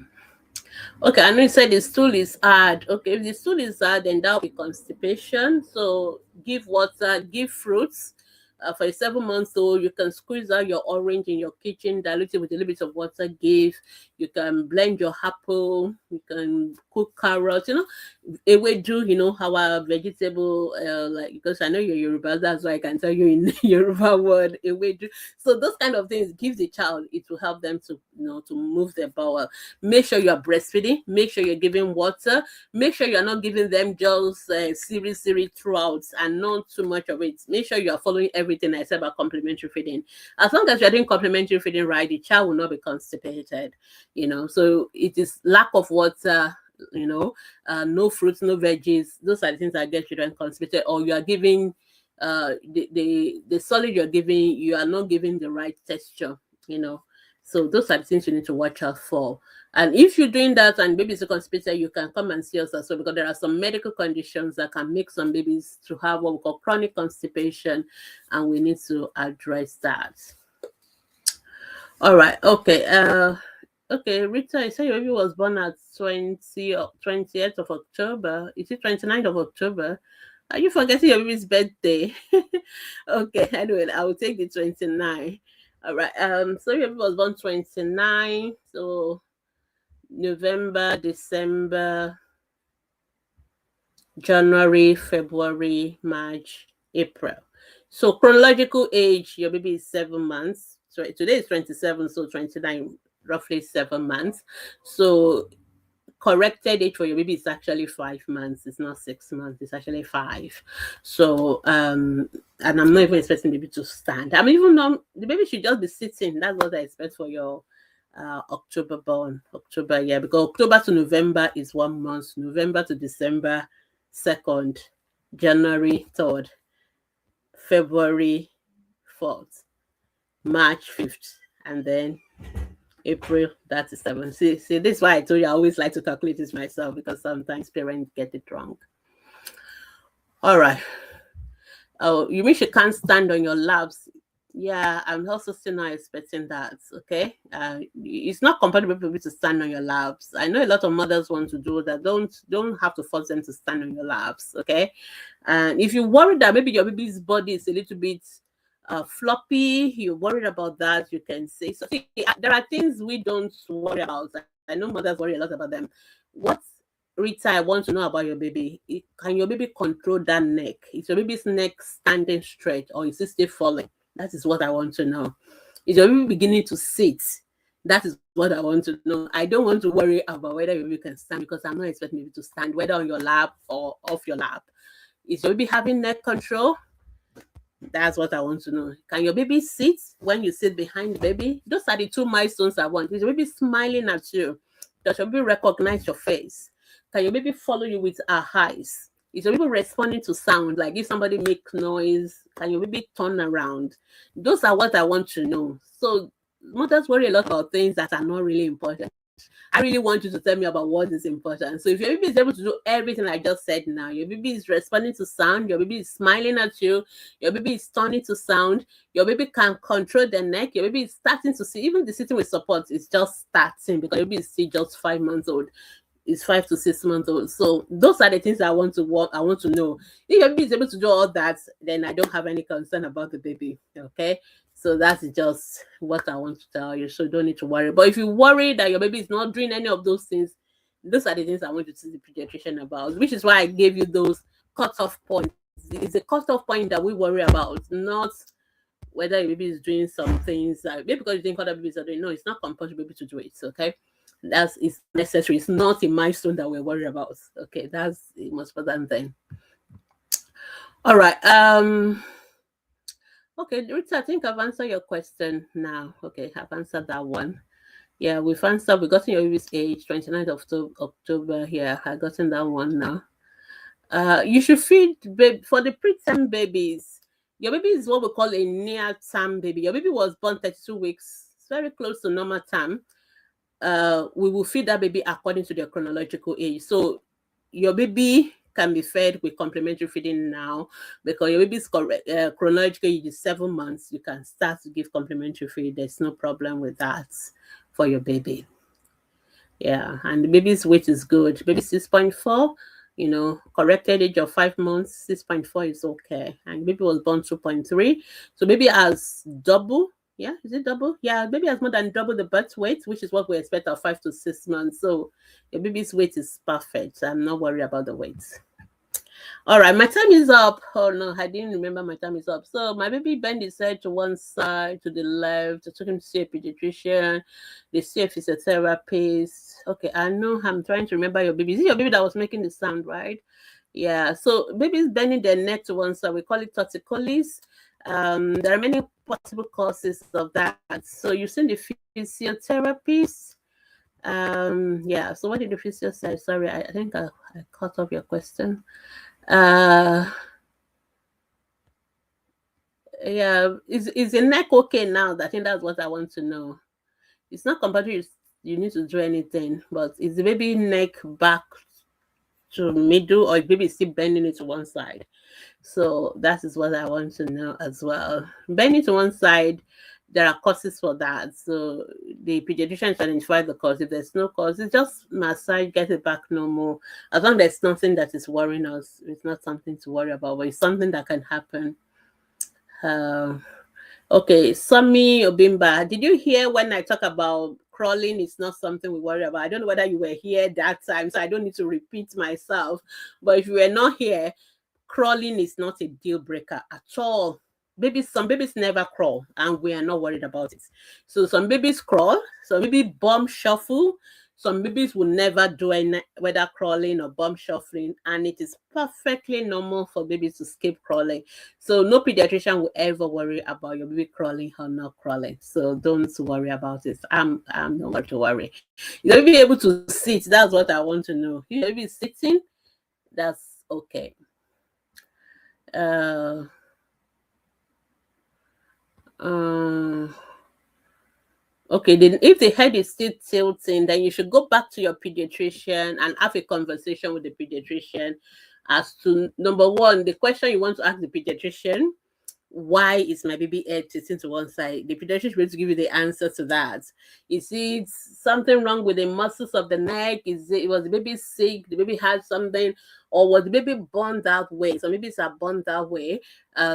Okay, I know you said the stool is hard. Okay, if the stool is hard, then that will be constipation. So give water, give fruits. For a 7 months old, you can squeeze out your orange in your kitchen, dilute it with a little bit of water, give. You can blend your apple, you can cook carrots, ewedu, our vegetable, like, because I know you're Yoruba, that's why I can tell you in Yoruba word, ewedu. So those kind of things, give the child, it will help them to, to move their bowel. Make sure you are breastfeeding, make sure you're giving water, make sure you're not giving them just series throughout and not too much of it. Make sure you are following everything I said about complementary feeding. As long as you're doing complementary feeding right, the child will not be constipated, so it is lack of water, no fruits, no veggies. Those are the things that get children constipated. Or you are giving the solid you're giving, you are not giving the right texture, so those are the things you need to watch out for. And if you're doing that and babies are constipated, you can come and see us as well, because there are some medical conditions that can make some babies to have what we call chronic constipation, and we need to address that. All right. Okay. Okay, Rita, you said your baby was born at 20th of October. Is it 29th of October? Are you forgetting your baby's birthday? Okay, anyway, I will take the 29. All right. So your baby was born 29. So November, December, January, February, March, April. So chronological age, your baby is 7 months. So today is 27, so 29, roughly 7 months. So corrected age for your baby is actually 5 months. It's not 6 months. It's actually 5. So and I'm not even expecting the baby to stand. I mean, even though the baby should just be sitting. That's what I expect for your October born. October, yeah, because October to November is 1 month. November to December, 2nd. January, 3rd. February, 4th. March, 5th. and then April, that is 7. See, this is why I told you I always like to calculate this myself, because sometimes parents get it wrong. All right. Oh, you mean she can't stand on your laps? Yeah, I'm also still not expecting that. Okay, it's not compatible for people to stand on your laps. I know a lot of mothers want to do that. Don't have to force them to stand on your laps. Okay, and if you worry that maybe your baby's body is a little bit floppy, you're worried about that, you can say so. See, there are things we don't worry about. I know mothers worry a lot about them. What, Rita, I want to know about your baby. Can your baby control that neck? Is your baby's neck standing straight, or is it still falling? That is what I want to know. Is your baby beginning to sit? That is what I want to know. I don't want to worry about whether your baby can stand, because I'm not expecting baby to stand, whether on your lap or off your lap. Is your baby having neck control? That's what I want to know. Can your baby sit when you sit behind the baby? Those are the two milestones I want. Is your baby smiling at you? Does your baby recognize your face? Can your baby follow you with her eyes? Is your baby responding to sound? Like if somebody makes noise, can your baby turn around? Those are what I want to know. So mothers worry a lot about things that are not really important. I really want you to tell me about what is important. So if your baby is able to do everything I just said now, your baby is responding to sound, your baby is smiling at you, your baby is turning to sound, your baby can control the neck, your baby is starting to see, even the sitting with support is just starting, because your baby is still just 5 months old. Is 5 to 6 months old. So those are the things I want to know. If your baby is able to do all that, then I don't have any concern about the baby. Okay. So that's just what I want to tell you. So don't need to worry. But if you worry that your baby is not doing any of those things, those are the things I want you to see the pediatrician about, which is why I gave you those cutoff points. It's a cutoff point that we worry about, not whether your baby is doing some things. Maybe because you think other babies are doing. No, it's not compulsory baby to do it. Okay. That's it's necessary. It's not a milestone that we're worried about. Okay, that's the most important thing. All right. Okay, Rita, I think I've answered your question now. Okay, I've answered that one. Yeah, we've answered. We've gotten your baby's age, 29th of October. Yeah, I've gotten that one now. You should feed for the preterm babies. Your baby is what we call a near-term baby. Your baby was born 32 weeks. It's very close to normal term. We will feed that baby according to their chronological age. So your baby can be fed with complementary feeding now, because your baby's chronological age is 7 months. You can start to give complementary feed. There's no problem with that for your baby. Yeah, and the baby's weight is good. Baby 6.4, corrected age of 5 months, 6.4 is okay. And baby was born 2.3. So baby has double. Yeah, is it double? Yeah, baby has more than double the birth weight, which is what we expect at 5 to 6 months. So your baby's weight is perfect. I'm not worried about the weight. All right, my time is up. Oh no, I didn't remember my time is up. So my baby bent his head to one side, to the left. I took him to see a pediatrician. They see a physiotherapist. Okay, I know I'm trying to remember your baby. Is it your baby that was making the sound, right? Yeah, so babies bending their neck to one side, we call it torticollis. There are many possible causes of that. So you've seen the physiotherapist. Yeah, so what did the physio say? Sorry, I think I cut off your question. Yeah, is the neck okay now? I think that's what I want to know. It's not compulsory you need to do anything, but is the baby neck back to middle, or is baby still bending it to one side? So that is what I want to know as well. Bending to one side, there are causes for that. So the pediatrician should identify the cause. If there's no cause, it's just massage, get it back normal. As long as there's nothing that is worrying us, it's not something to worry about, but it's something that can happen. Okay, Sami Obimba, did you hear when I talk about crawling? It's not something we worry about. I don't know whether you were here that time, so I don't need to repeat myself. But if you were not here, crawling is not a deal breaker at all. Some babies never crawl, and we are not worried about it. So some babies crawl, some baby bum shuffle, some babies will never do any, whether crawling or bum shuffling, and it is perfectly normal for babies to skip crawling. So no pediatrician will ever worry about your baby crawling or not crawling. So don't worry about it. I'm nowhere to worry. You'll be able to sit. That's what I want to know. You'll be sitting. That's okay. Uh, Okay, then if the head is still tilting, then you should go back to your pediatrician and have a conversation with the pediatrician as to number one, the question you want to ask the pediatrician: why is my baby head tilting to one side? The pediatrician is going to give you the answer to that. Is it something wrong with the muscles of the neck? Was the baby sick? The baby had something, or was the baby born that way? So maybe it's born that way.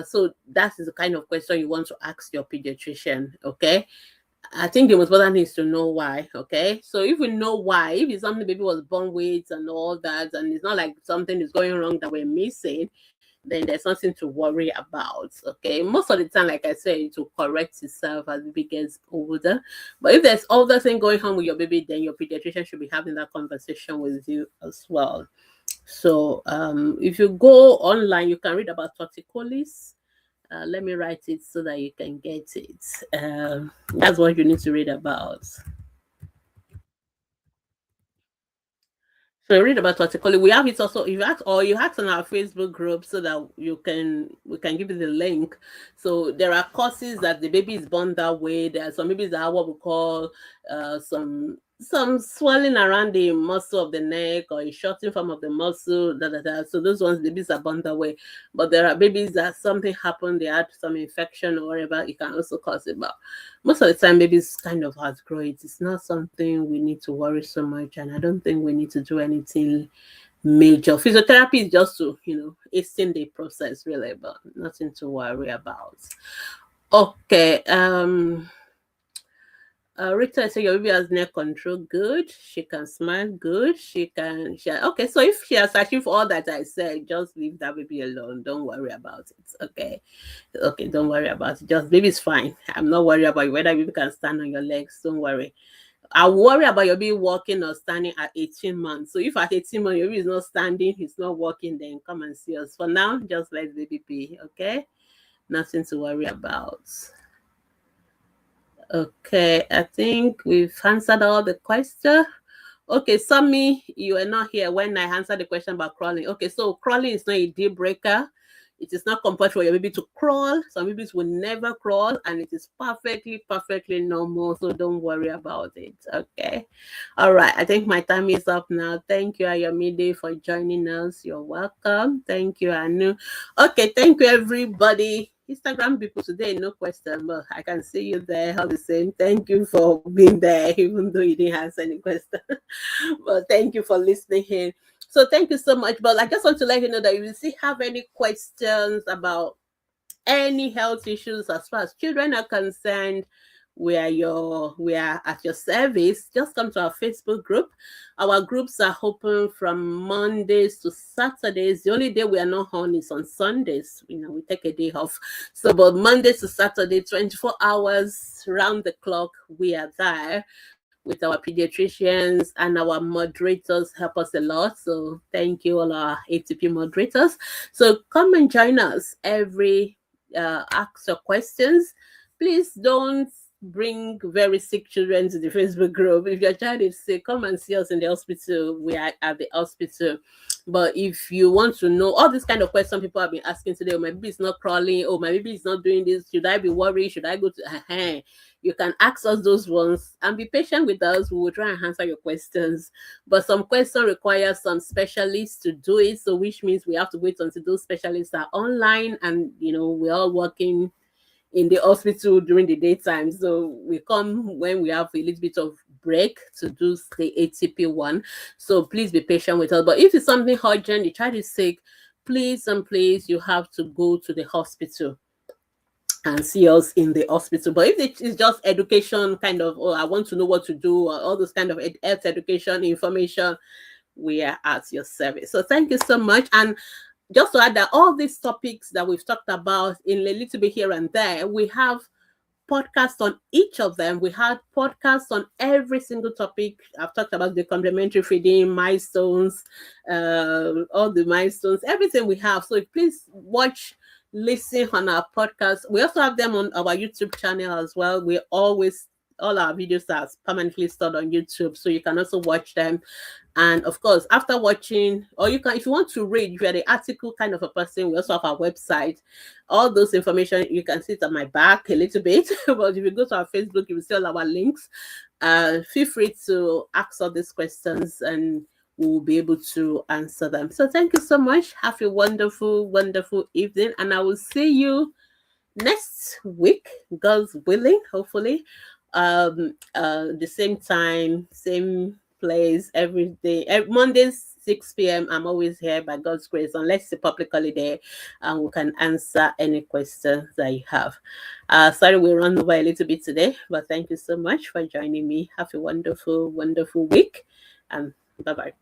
So that is the kind of question you want to ask your pediatrician. Okay. I think the most important thing is to know why. Okay. So if we know why, if it's something the baby was born with and all that, and it's not like something is going wrong that we're missing, then there's nothing to worry about. Okay. Most of the time, like I said, it will correct itself as the baby gets older. But if there's other thing going on with your baby, then your pediatrician should be having that conversation with you as well. So if you go online, you can read about torticollis. Let me write it so that you can get it. That's what you need to read about. So read about torticollis. We have it also. You ask on our Facebook group so that we can give you the link. So there are causes that the baby is born that way. There are some babies that have what we call some swelling around the muscle of the neck or a shortening form of the muscle. So those ones babies are born that way. But there are babies that something happened, they had some infection or whatever. It can also cause it. But most of the time babies kind of outgrow it. It's not something we need to worry so much, and I don't think we need to do anything major. Physiotherapy is just to hasten the process really, but nothing to worry about. Okay. Rita said your baby has neck control. Good. She can smile. Good. Okay. So if she has achieved all that I said, just leave that baby alone. Don't worry about it. Okay. Okay. Don't worry about it. Just baby's fine. I'm not worried about whether baby can stand on your legs. Don't worry. I worry about your baby walking or standing at 18 months. So if at 18 months your baby is not standing, he's not walking, then come and see us. For now, just let baby be. Okay. Nothing to worry about. Okay, I think we've answered all the questions. Okay, Sammy, you are not here when I answered the question about crawling. Okay, so crawling is not a deal breaker. It is not compulsory for your baby to crawl. Some babies will never crawl, and it is perfectly normal. So don't worry about it. Okay. All right. I think my time is up now. Thank you, Ayomide, for joining us. You're welcome. Thank you, Anu. Okay. Thank you, everybody. Instagram people today, no question, but I can see you there all the same. Thank you for being there, even though you didn't answer any question. But thank you for listening here. So thank you so much. But I just want to let you know that if you still have any questions about any health issues as far as children are concerned, we are at your service. Just come to our Facebook group. Our groups are open from Mondays to Saturdays. The only day we are not on is on Sundays. We take a day off. So but Mondays to Saturday, 24 hours round the clock, we are there with our pediatricians, and our moderators help us a lot. So thank you all our ATP moderators. So come and join us every ask your questions. Please don't bring very sick children to the Facebook group. If your child is sick, come and see us in the hospital. We are at the hospital. But if you want to know all this kind of question people have been asking today, oh, my baby is not crawling, oh, my baby is not doing this, should I be worried, should I go to you can ask us those ones and be patient with us. We will try and answer your questions. But some questions require some specialists to do it, so which means we have to wait until those specialists are online, and we're all working in the hospital during the daytime. So we come when we have a little bit of break to do the ATP one. So please be patient with us. But if it's something urgent, the child is sick, please you have to go to the hospital and see us in the hospital. But if it is just education kind of, I want to know what to do, or all those kind of health education information, we are at your service. So thank you so much. And just to add that all these topics that we've talked about in a little bit here and there, we have podcasts on each of them. We had podcasts on every single topic. I've talked about the complementary feeding, milestones, all the milestones, everything we have. So please listen on our podcast. We also have them on our YouTube channel as well. We always all our videos are permanently stored on YouTube, so you can also watch them. And of course, after watching, or you can, if you want to read, if you're the article kind of a person, we also have our website. All those information, you can see it on my back a little bit. But if you go to our Facebook, you will see all our links. Feel free to ask all these questions and we will be able to answer them. So thank you so much. Have a wonderful, wonderful evening. And I will see you next week, God's willing, hopefully. The same time, same place, every day. Mondays, 6 p.m. I'm always here by God's grace, unless it's a public holiday, and we can answer any questions that you have. Sorry, we ran over a little bit today, but thank you so much for joining me. Have a wonderful, wonderful week, and bye bye.